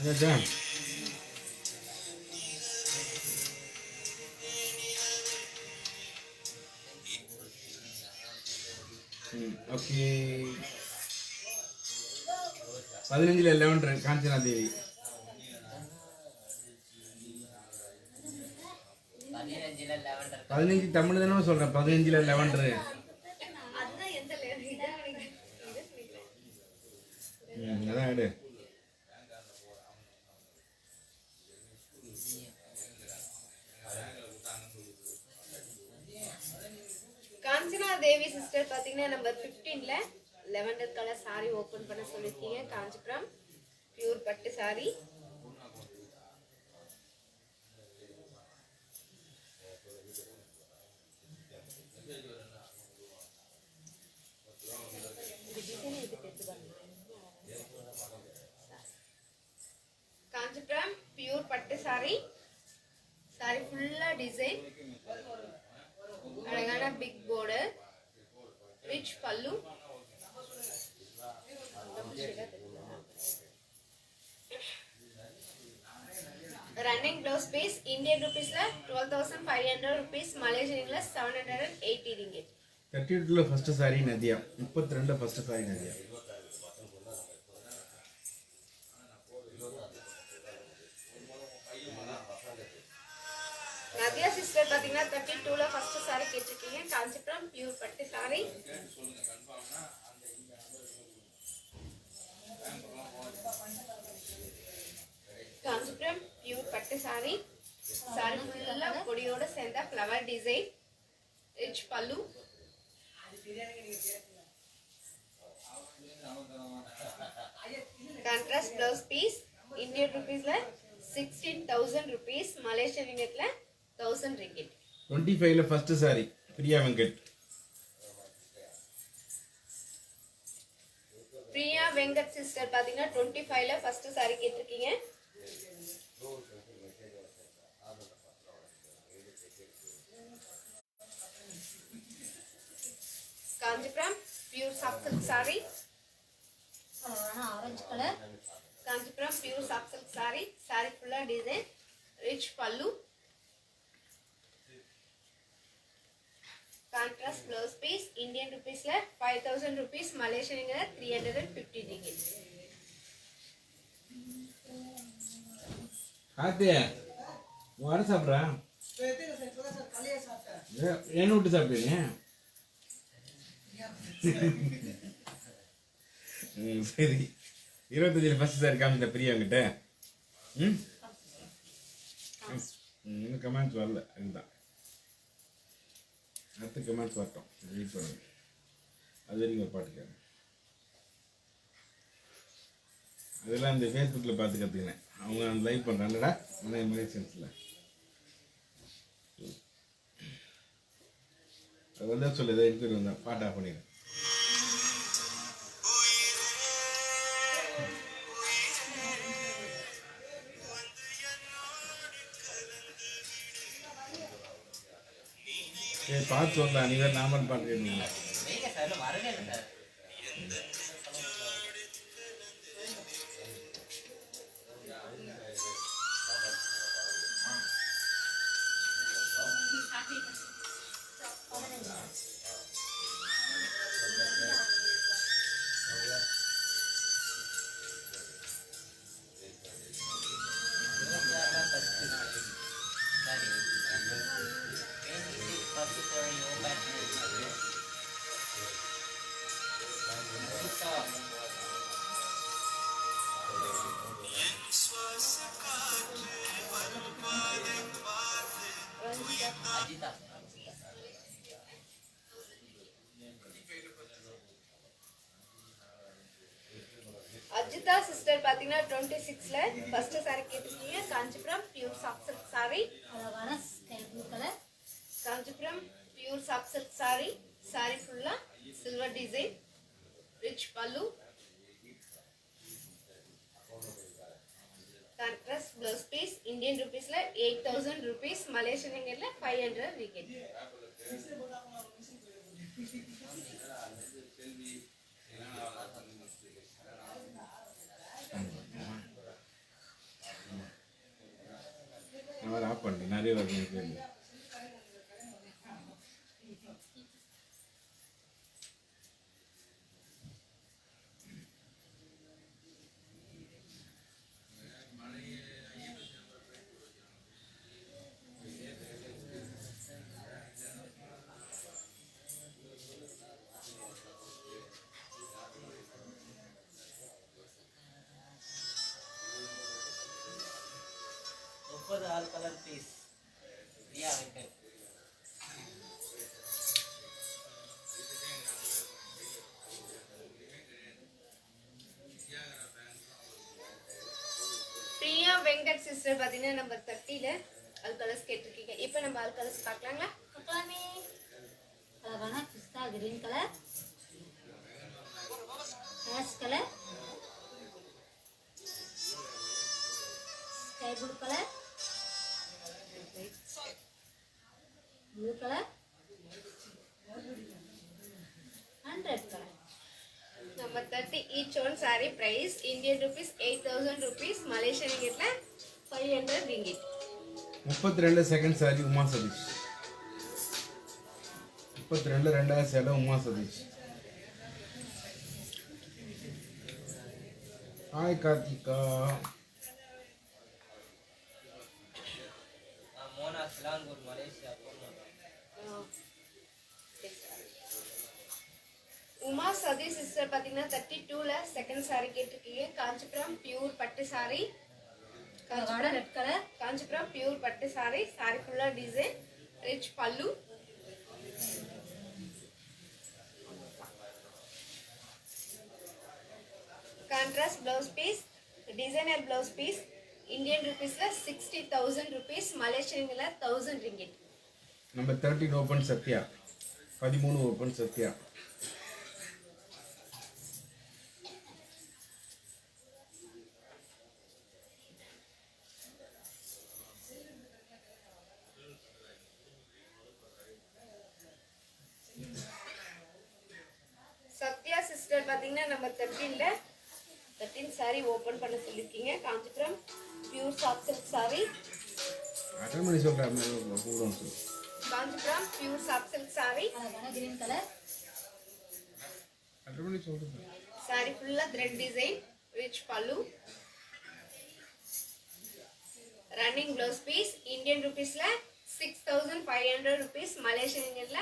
அதான் ஓகே 15ல் 11 காஞ்சனா தேவி 15ல் 11 15 தமிழ் தானே சொல்றேன் 15ல் 11 அதுதான் எந்த இதான் அதான் எடு காஞ்சனா தேவி சிஸ்டர் பாத்தீங்கன்னா நம்பர் 15ல லெவண்டர் கலர் சாரி ஓபன் பண்ண சொல்லிருக்கீங்க. காஞ்சிபுரம் பியூர் பட்டு சாரி. காஞ்சிபுரம் பியூர் பட்டு சாரி. சாரி ஃபுல்லா டிசைன், அழகான big border, rich pallu, running blouse piece. Indian ருபீஸ்ல 12,500 rupees, மலேசியன்ல 780 ringgit. 32ல ஃபர்ஸ்ட் சாரி நதியா, 32ல ஃபர்ஸ்ட் சாரி நதியா. நதியா சிஸ்டர் பாத்தீங்கன்னா 32ல ஃபர்ஸ்ட் சாரி கேட்டிருக்கீங்க. காஞ்சிபுரம் பியூர் பட்டு சாரி. காஞ்சிபுரம் பியூர் பட்டு சாரி. சாரி ஃபுல்லா கொடியோட சேர்ந்த flower design, rich pallu, contrast blouse piece. Indian ருபீஸ்ல 16,000 rupees, மலேசியன் ரிங்கிட்ல 1000 ringgit. 25ல ஃபர்ஸ்ட் சாரி பிரியா வெங்கட். பிரியா வெங்கட் சிஸ்டர் பாத்தீங்கன்னா 25ல ஃபர்ஸ்ட் சாரி கேட்டிருக்கீங்க. Kanchipuram pure soft silk sari. Orange colour. Kanchipuram pure soft silk sari. Sari ஃபுல்லா design, rich pallu, contrast blouse piece. Indian ருபீஸ்ல 5,000 rupees, மலேசியன் 350 ringgit. ஆத்தே வர சாப்பிட்றா என்ன விட்டு சாப்பிட்டீங்க? சரி 25ல ஃபர்ஸ்ட் சாரி காமிச்ச பிரியா வெங்கட்ட. இன்னும் கமெண்ட்ஸ் வரல, அதுதான் அடுத்த கமெண்ட்ஸ் வரட்டும், வெயிட் பண்ணுங்க. அது வரைக்கும் ஒரு பாட்டு கேட்க. அதெல்லாம் இந்த ஃபேஸ்புக்கில் பார்த்து கற்றுக்கினேன். அவங்க அந்த லைவ் பண்ணுறாங்கடா அதே மாதிரி சென்ஸில் அது வந்தால் சொல்லு, ஏதோ எடுத்துகிட்டு வந்தேன், பாட்டு ஆஃப் பண்ணிடுறேன். சரி பார்த்து சொல்லலாம், நீ வேறு நாமல் பாட்டு கேட்டீங்க. வைங்க சார், இன்னும் வரவே இல்லை சார். அஜிதா அஜிதா சிஸ்டர் பாத்தீங்கன்னா 26ல ஃபர்ஸ்ட் சாரி கேட்டிருக்கீங்க. Kanchipuram pure soft silk sari. அழகான sky blue colour. Kanchipuram pure soft silk sari. Sari ஃபுல்லா silver design, rich pallu, contrast blouse piece Indian ருபீஸ்ல 8000 ருபீஸ், மலேசியன் ரிங்கிட்ல 500 ரிங்கிட். நான் ஆஃப் பண்ணிட்டேன், நிறைய வருது. முப்பது all colour piece Priya Venkat. Priya Venkat sister பாத்தீங்கன்னா நம்பர் 30ல ஆல் கலர்ஸ் கேட்டிருக்கீங்க. இப்போ நம்ம ஆல் கலர்ஸ் பார்க்கலாங்களா? பார்க்கலாமே. கலரான பிஸ்தா green colour, ash colour, sky blue colour, blue colour and red colour. Number 30 each one saree price Indian rupees 8000 rupees, Malaysian ringgitல 500 ringgit. 32 செகண்ட் சாரி உமா சதீஷ். 32 ரெண்டாவது சேலை Uma Satish. Hi Karthika. Mona Selangor Malaysia போனோம். உமா சதீஷ் சிஸ்டர் பாத்தீங்கன்னா 32ல செகண்ட் saree கேட்டிருக்கீங்க. காஞ்சிபுரம் பியூர் பட்டு saree, கலரான red colour, Kanchipuram pure பட்டு saree, saree ஃபுல்லா design, rich pallu, contrast blouse piece, designer blouse piece, Indian ருபீஸ்ல 60,000 rupees, மலேசியன்ல 1000 ringgit. Number 13 open Sathya. 13 open Sathya. Sathya sister பாத்தீங்கன்னா நம்ம 13 saree ஓபன் பண்ண சொல்லிருக்கீங்க. Kanchipuram pure soft silk saree, அட்டன் பண்ணி சொல்கிறேன். கூப்பிடுவோம் சொல்லு. Kanchipuram pure soft silk saree, கலரான கிரீன் கலர், அட்டன் பண்ணி சொல்கிறேன். saree ஃபுல்லா thread design, rich pallu, running blouse piece, Indian rupeesல 6,500 rupees, Malaysian ringgitல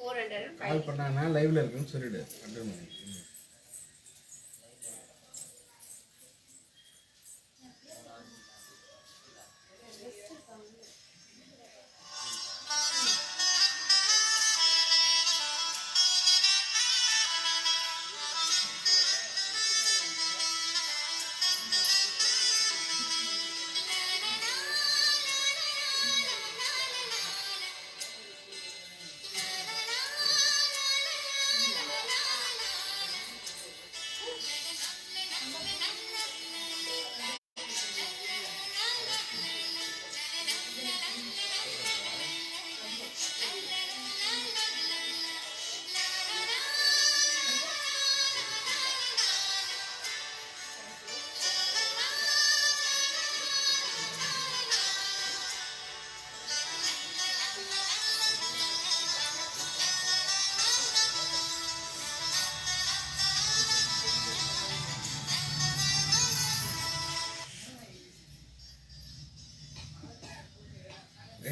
405. கால் பண்ணாங்கன்னா லைவ்ல இருக்குன்னு சொல்லிடு. அட்டன் பண்ணி.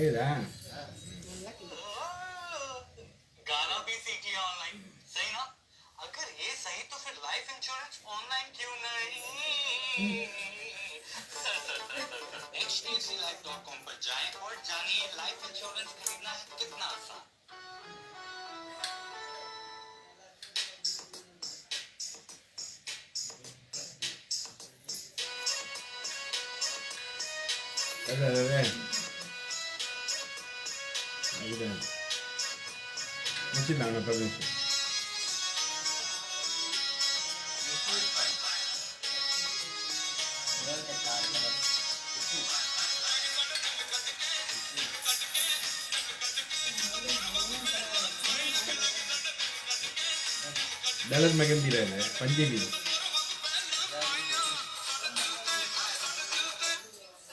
ஏதா गाना भी सीख लिया ऑनलाइन, सही ना? अगर ये सही तो फिर लाइफ इंश्योरेंस ऑनलाइन क्यों नहीं? HDFClife.com पर जाएं और जानिए लाइफ इंश्योरेंस खरीदना है कितना आसान. அதான் முடிச்சிடலாம். நான் பர்மிஷன் இருபத்தெட்டு ஆறு கலர் डलर मेहंदी रहे पंजाबी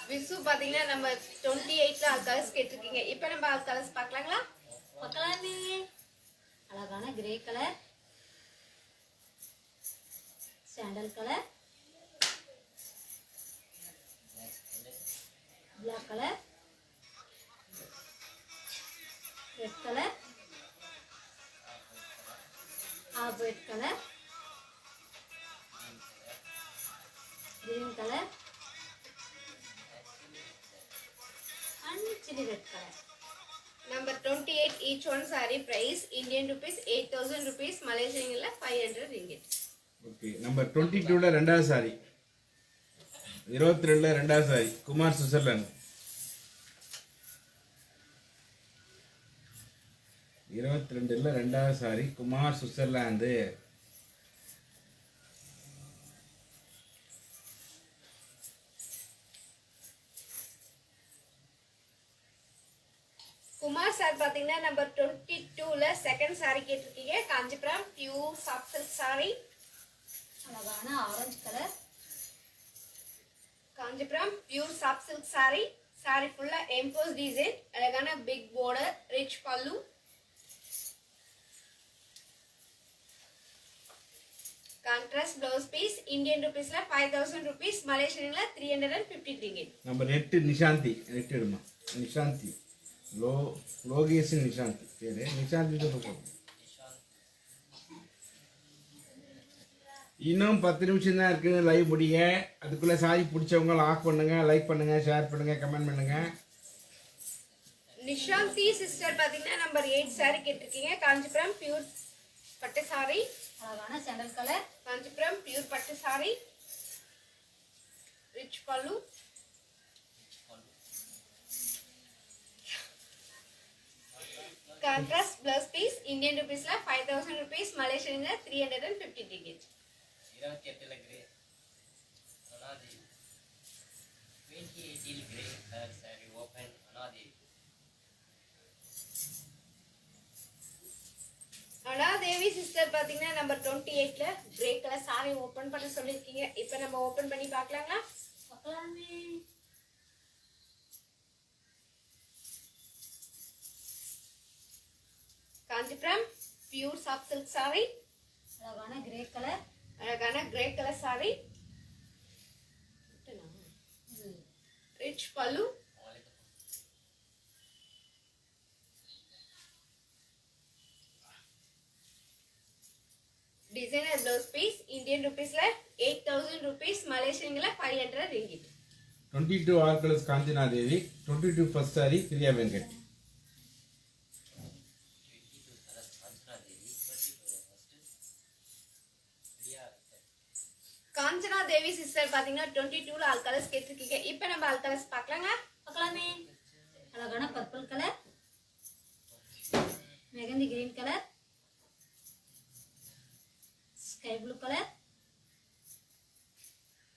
விசு பாத்தீங்கன்னா நம்ம 28ல ஆல் கலர்ஸ் கேட்டிருக்கீங்க. இப்போ நம்ம ஆல் கலர்ஸ் பார்க்கலாங்களா? பார்க்கலாமே. அழகான grey colour, sandal colour, black colour, red colour, off white colour, green colour and chili red color. Number 28 each one saree price Indian rupees 8000 rupees, Malaysian illa 500 ringgit. Okay number 22ல ரெண்டாவது சாரி 22ல ரெண்டாவது sari Kumar Switzerland 22ல ரெண்டாவது sari Kumar Switzerland Kumar sir பாத்தீங்கன்னா number 22ல second saree கேட்டிருக்கீங்க. Kanchipuram pure soft silk saree, அழகான orange colour, Kanchipuram pure soft silk saree. saree ஃபுல்லா எம்போஸ் டிசைன், அழகான big border, rich pallu. Contrast blouse piece Indian ருபீஸ்ல 5000 rupees, மலேசியன்ல 350 ringgit. நம்பர் 8 நிஷாந்தி 8 எடுமா நிஷாந்தி லோகேஷ் நிஷாந்தி பேரு நிஷாந்தி தான் சொல்றோம். இன்னும் 10 நிமிஷம் தான் இருக்குது லைவ் முடிய. அதுக்குள்ளே சாரி பிடிச்சவங்க லாக் பண்ணுங்க, லைக் பண்ணுங்க, ஷேர் பண்ணுங்க, கமெண்ட் பண்ணுங்க. நிஷாந்தி சிஸ்டர் பாத்தீங்கன்னா நம்பர் 8 saree கேட்டிருக்கீங்க. காஞ்சிபுரம் பியூர் பட்டு saree, அழகான சாண்டல் கலர், காஞ்சிபுரம் பியூர் பட்டு saree, rich pallu. Contrast blouse piece Indian ருபீஸ்ல 5000 rupees, மலேசியன்ல 350 ringgit. 28ல கிரே அனாதி 28ல் grey colour saree open Anadhi Anadevi sister பாத்தீங்கன்னா நம்பர் 28ல கிரே கலர் saree ஓபன் பண்ண சொல்லிருக்கீங்க. இப்போ நம்ம ஓபன் பண்ணி பார்க்கலாங்களா? பார்க்கலாமே. Kanchipuram pure soft silk saree, அழகான கிரே கலர், அழகான grey colour saree, rich pallu. Designer blouse piece Indian ருபீஸ்ல 8000 rupees, மலேசியன்ல 500 ringgit. 22 all colours Kanchana Devi 22 first sari Priya Venkat 22 colour Kanchana Devi 22 first Priya Kanchana Devi sister பாத்தீங்கன்னா 22ல ஆல் கலர்ஸ் கேட்டிருக்கீங்க. இப்போ நம்ம ஆல் கலர்ஸ் பார்க்கலாங்க. பார்க்கலாமே. அழகான purple colour, mehndi green colour, sky blue colour,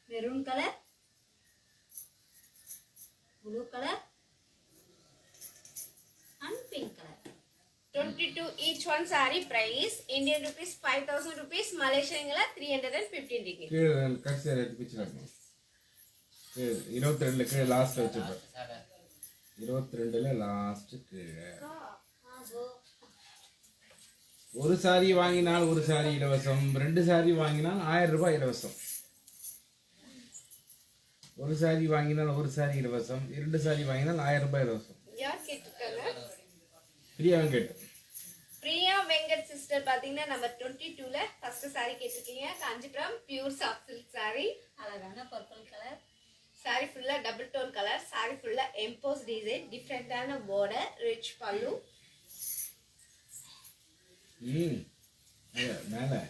maroon colour, blue colour and pink colour. 22 each one saree price Indian rupees 5000 rupees, மலேசியன்ல 315 ringgit. கீழே கடைசியாக எடுத்து பிடிச்சிடணும். 22ல கீழே லாஸ்ட்டில் வச்சுருப்பேன். சார் 22ல லாஸ்ட்டு கீழே ஆகோ. ஒரு சாரி வாங்கினால் ஒரு சாரி இலவசம், 2 சாரி வாங்கினால் 1000 ரூபாய் இலவசம். ஒரு சாரி வாங்கினால் ஒரு சாரி இலவசம், 2 சாரி வாங்கினால் 1000 ரூபாய் இலவசம். யார் கேட்டிருக்காங்க? பிரியா வெங்கட் பிரியா வெங்கட் சிஸ்டர் பாத்தீங்கன்னா நம்பர் 22ல ஃபர்ஸ்ட் saree கேட்டிருக்கீங்க. Kanchipuram pure soft silk saree, அழகான பர்பிள் கலர், saree ஃபுல்லா டபுள் டோன் கலர், saree ஃபுல்லா எம்போஸ் டிசைன், டிஃப்ரெண்டான border, ரிச் பல்லு. மேலே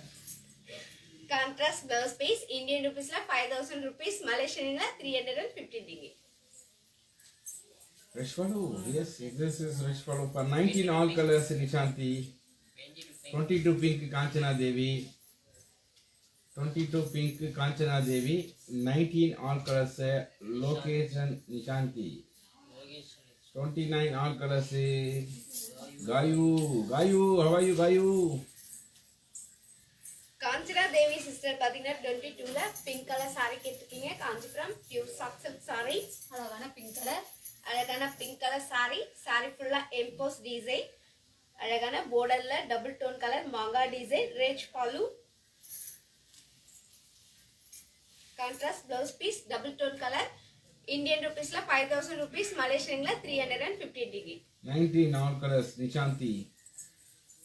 கான்ட்ராஸ்ட் ப்ளவுஸ் பீஸ் இந்தியன் ருபீஸ்ல 5000 rupees, மலேசியன்ல 315 ringgit. Fresh follow, yes, this is fresh follow for 19 all colors Nishanti, 22 pink Kanchana Devi, 22 pink Kanchana Devi, 19 all colors location Nishanti, 29 all colors Gayu, how are you Gayu? Kanchana Devi sister பார்த்தீங்கன்னா 22ல pink colour saree கேட்டிருக்கீங்க. Kanchipuram pure soft silk saree. அழகான pink colour. அழகான pink colour saree. saree ஃபுல்லா emboss design. அழகான borderல double tone colour மாங்கா design. Rich pallu. Contrast blouse piece double tone colour. Indian ருபீஸ்ல 5000 rupees, மலேசியன்ல 315 ringgit. 19 all colours Nishanthi.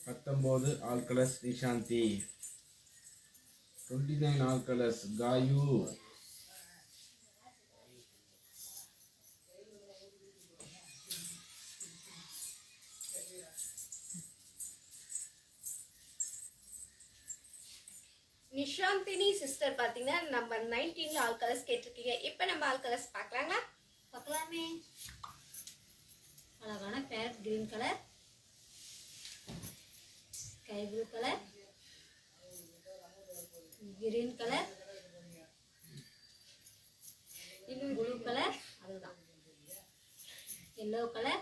19 all colours Nishanthi. 29 all colours Gayu. Nishanthini sister பாத்தீங்கன்னா number 19ல ஆல் கலர்ஸ் கேட்டிருக்கீங்க. இப்போ நம்ம ஆல் கலர்ஸ் பார்க்கலாங்களா? பார்க்கலாமே. அழகான parrot green colour, sky blue colour, green colour, இன்னும் ப்ளூ கலர், அதுதான் yellow colour,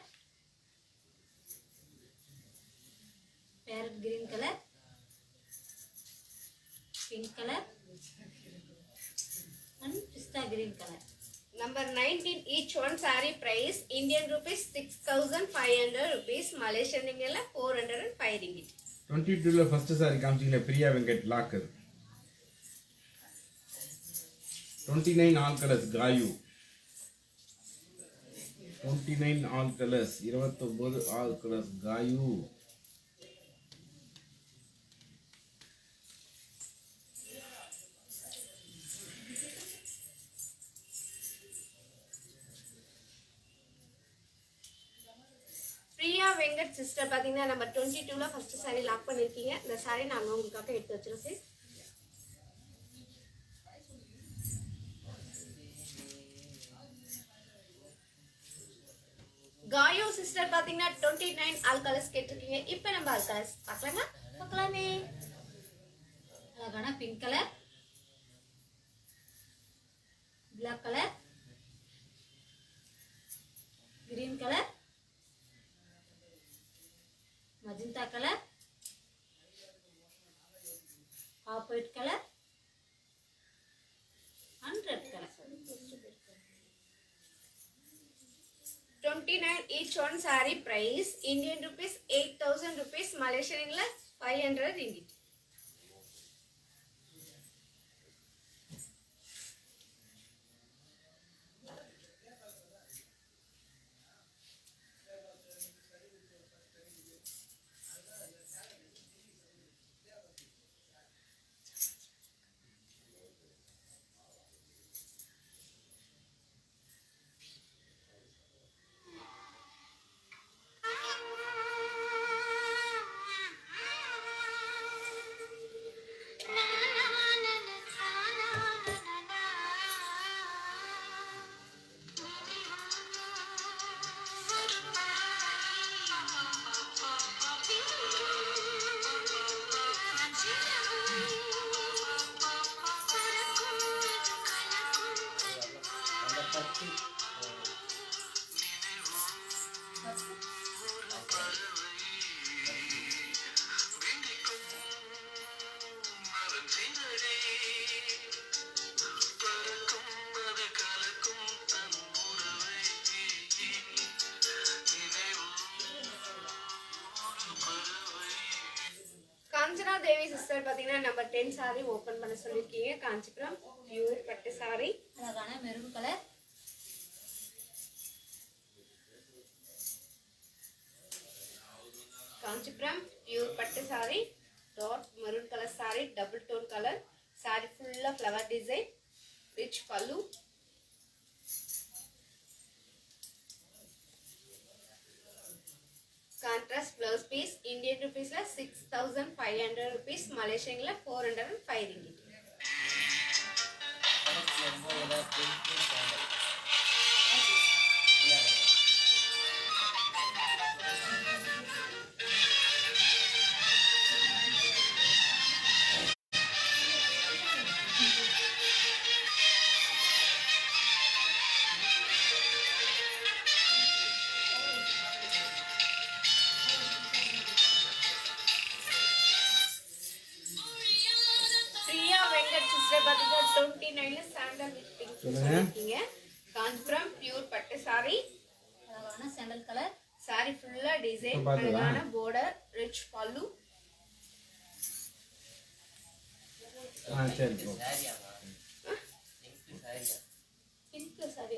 parrot green colour, pink colour and பிஸ்தா green colour. Number 19 each one saree price Indian rupees 6500 rupees, Malaysian ரிங்கிட்ல 405 ringgit. 22ல first sari காமிச்சிங்களே Priya Venkat locker. 29 all colours Gayu. 29 all colours 29 all colours Gayu. Priya Venkat sister பாத்தீங்கன்னா number 22ல first saree lock பண்ணிருக்கீங்க. இந்த saree நாங்க உங்களுக்காக எடுத்து வச்சிரோம் sis. காயோ சிஸ்டர் பாத்தீங்கன்னா 29 ஆல் கலர்ஸ் கேட்டிருக்கீங்க. இப்போ நம்ம ஆல் கலர்ஸ் பார்க்கலாமா? பார்க்கலாமே. அழகான pink colour, black colour, green colour, magenta colour, off white colour and red colour. 29 each one saree price Indian rupees 8000 rupees, Malaysian ரிங்கிட்ல 500 ringgit. காஞ்சனா தேவி சிஸ்டர் பாத்தீங்கன்னா நம்பர் 10 saree ஓபன் பண்ண சொல்லிருக்கீங்க. காஞ்சிபுரம் பியூர் பட்டு saree. அழகான maroon colour, Kanchipuram pure பட்டு saree, dark maroon colour saree, double tone colour saree, ஃபுல்லா flower design, rich pallu. Contrast blouse piece Indian ருபீஸ்ல 6500 rupees, மலேசியன்ல 405 ringgit. சாண்டல் வித் பிங்க் சொல்லுங்க. சொல்லிருக்கீங்க. காஞ்சிபுரம் பியூர் பட்டு சாரி. அழகான சாண்டல் கலர். சாரி ஃபுல்லா டிசைன், இப்ப பாத்தீங்களா? அழகான border, rich pallu. சரி போ. சாரியாமா பிங்க் சாரியா pink sari.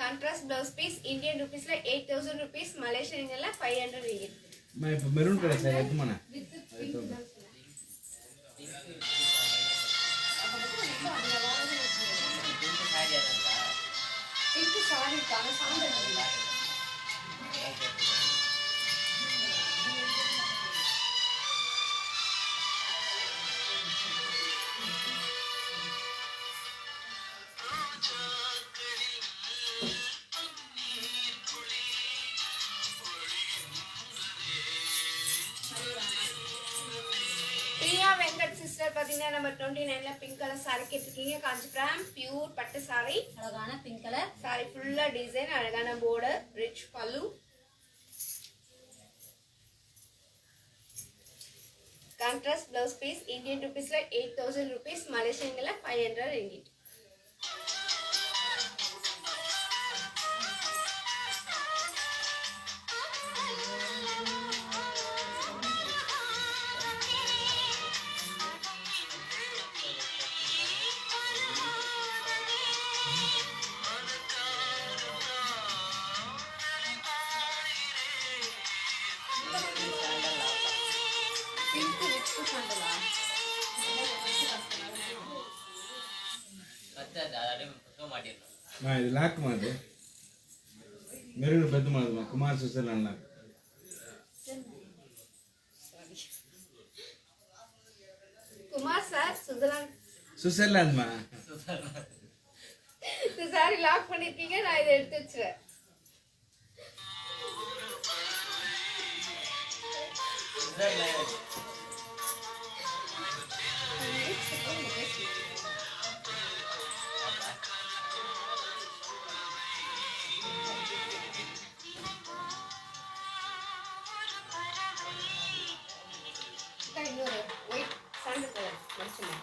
Contrast blouse piece Indian ருபீஸ்ல 8000 rupees, மலேசியன்ல 500 ringgit. இப்போ மெரூன் கலர் சார் எடுத்துமாண்ணே. With pink தான் சொன்னேன். பிங்க் சாரியா இருக்கா பிங்க் சாரி கான சாண்டல் இல்ல. பிரியா வெங்கட் சிஸ்டர் பாத்தீங்கன்னா நம்பர் 29ல பிங்க் கலர் சாரி கேட்டிருக்கீங்க. காஞ்சிபுரம் பியூர் பட்டு சாரி. அழகான பிங்க் கலர். சாரி ஃபுல்லா டிசைன், அழகான border, rich pallu. Contrast blouse piece Indian ருபீஸ்ல 8000 rupees, மலேசியன்ல 500 ringgit. பிங்க் வித் சாண்டலா? கத்தாது அப்படியே புக்க மாட்டிடணும் இது லாக் மாதிரி மெரூன் பெத்து மாதிரி குமார் சுவிட்சர்லாண்ட்ல. குமார் சார் சுவிட்சர்லாண்ட்மா. இந்த சாரி லாக் பண்ணிருக்கீங்க. நான் இதை எடுத்து வச்சுறேன். இன்னொரு ஒயிட் சாண்டல் கலர் மடிச்சுங்க.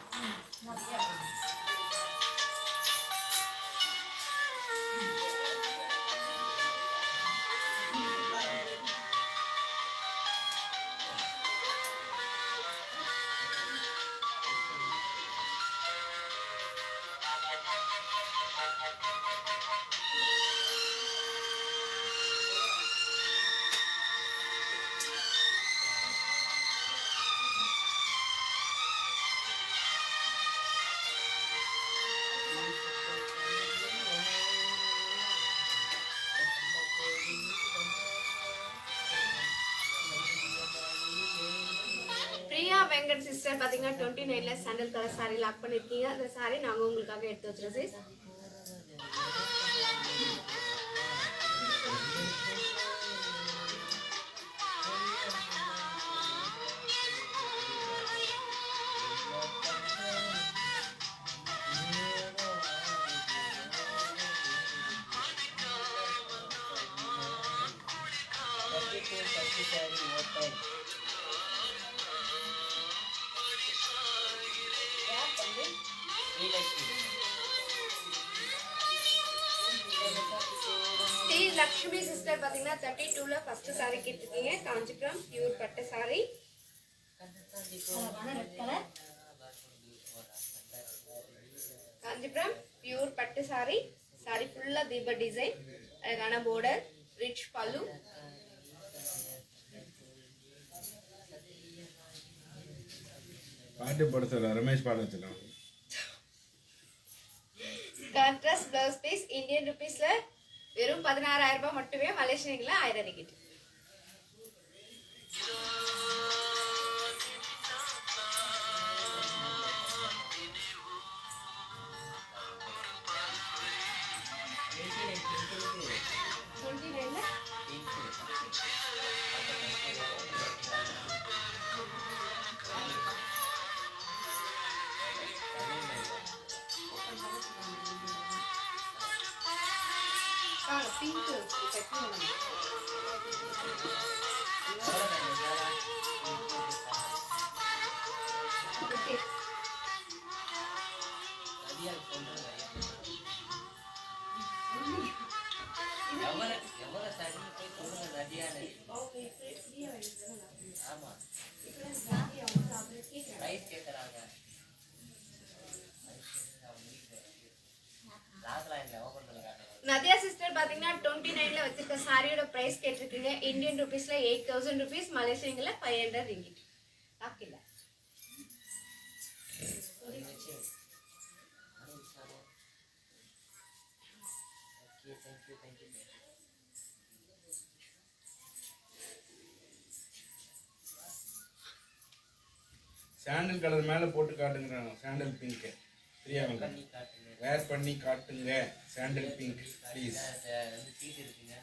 பிரியா வெங்கட் சிஸ்டர் பாத்தீங்கன்னா 29ல சாண்டல் கலர் சாரி லாக் பண்ணிருக்கீங்க. அந்த சாரி நாங்க உங்களுக்காக எடுத்து வச்சிரோம் sis. Sari open Sri Lakshmi sister பாத்தீங்கன்னா 32ல ஃபர்ஸ்ட் சாரி கேட்டிருக்கீங்க. காஞ்சிபுரம் பியூர் பட்டு சாரி. அழகான ரெட் கலர். காஞ்சிபுரம் பியூர் பட்டு சாரி. சாரி ஃபுல்லா தீப டிசைன், அழகான border, rich pallu. பாட்டு போட சொல்ல ரமேஷ் பாட வச்சிடலாம். கான்ட்ராஸ்ட் பிளவுஸ் பீஸ் இந்தியன் ருபீஸ்ல வெறும் 16,000 ரூபாய் மட்டுமே, மலேசியன்ல 1000 ringgit. Pink. எவ்வளவு சரி போய் சொல்லுங்க நதியானு. ஆமா ரைஸ் கேட்கறாங்க. நதியா சிஸ்டர் பாத்தீங்கன்னா 29ல வச்சிருக்க சாரியோட பிரைஸ் கேட்டிருக்கீங்க. இந்தியன் ருபீஸ்ல 8000 ருபீஸ், மலேசியன்ல 500 ரிங்கிட். ஓகேல சாண்டல் கலர் மேல போட்டு காட்டுங்கிறாங்க. சாண்டல் பிங்க் தெரியாம பண்ணி காட்டுங்க. வேர் பண்ணி காட்டுங்க. Sandal pink please. சீட் இருக்குங்க.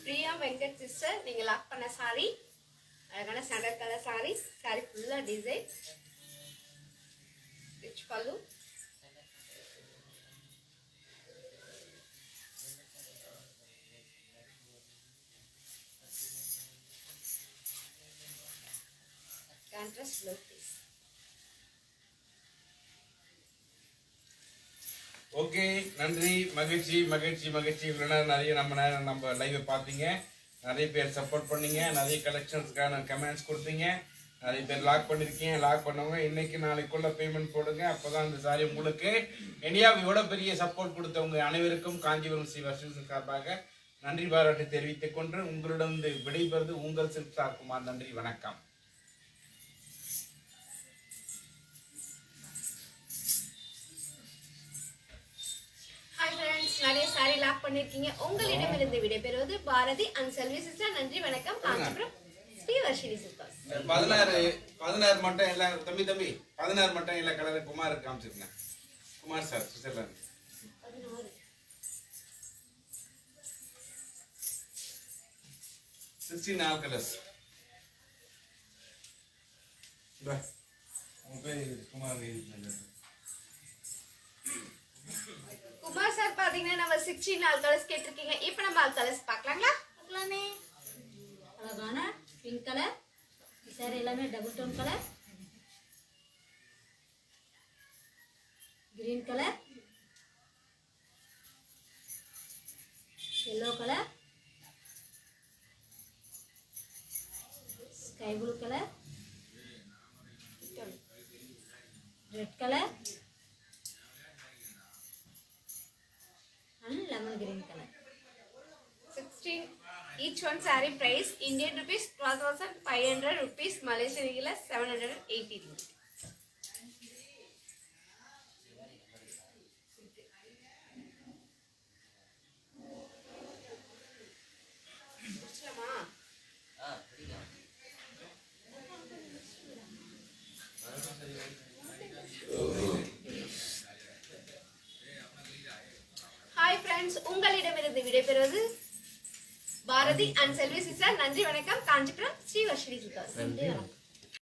பிரியா வெங்கட் சிஸ்டர் நீங்க லாக் பண்ண சாரி அழகான சாண்டல் கலர் சாரி. சாரி ஃபுல்லா design, rich pallu. Contrast blouse piece. Okay, நன்றி, மகிழ்ச்சி மகிழ்ச்சி மகிழ்ச்சி. இவ்வளோ நேரம் நிறைய நம்ம லைவை பார்த்தீங்க. நிறைய பேர் சப்போர்ட் பண்ணீங்க. நிறைய கலெக்ஷன்ஸ்க்கான கமெண்ட்ஸ் கொடுத்தீங்க. நிறைய பேர் லாக் பண்ணியிருக்கீங்க. லாக் பண்ணவங்க இன்னைக்கு நாளைக்குள்ள பேமெண்ட் போடுங்க. அப்போதான் அந்த சாரி உங்களுக்கு. இந்தியாவோட பெரிய சப்போர்ட் கொடுத்தவங்க அனைவருக்கும் காஞ்சிபுரம் ஸ்ரீ வர்ஷன் சார்பாக நன்றி பாராட்டு தெரிவித்துக் கொண்டு உங்களிடம் விடைபெறுவது உங்கள் சில்க் குமார். நன்றி, வணக்கம். ஹாய் ஃப்ரெண்ட்ஸ், நிறைய சாரி லாக் பண்ணிருக்கீங்க. உங்களிடமிருந்து விடைபெறுவது பாரதி அண்ட் செல்வி சிஸ்டர். நன்றி, வணக்கம். காஞ்சிபுரம் ஸ்ரீ வர்ஷினி சில்க்ஸ். 16 மட்டும் எல்லா தம்பி 16 மட்டும் எல்லா கலர் குமார் காமிச்சிருங்க. Kumar sir Switzerland 16 colours. Kumar sir பாத்தீங்கன்னா நம்ம 16 கலர்ஸ் கேட்டிருக்கீங்க. இப்போ நம்ம கலர்ஸ் பார்க்கலாங்களா? பார்க்கலாமே. அழகான பிங்க் கலர் சாரி, எல்லாமே double tone colour. Green colour, yellow colour, sky blue colour, red colour and lemon green color. 16 each one saree price Indian rupees 12,500 rupees, Malaysian ringgit 780 ringgit. Hi friends, உங்களிடமிருந்து விடைபெறுவது Bharathi and Selvi sister. நன்றி, வணக்கம். Kanchipuram Sri Varshini silks. நன்றி.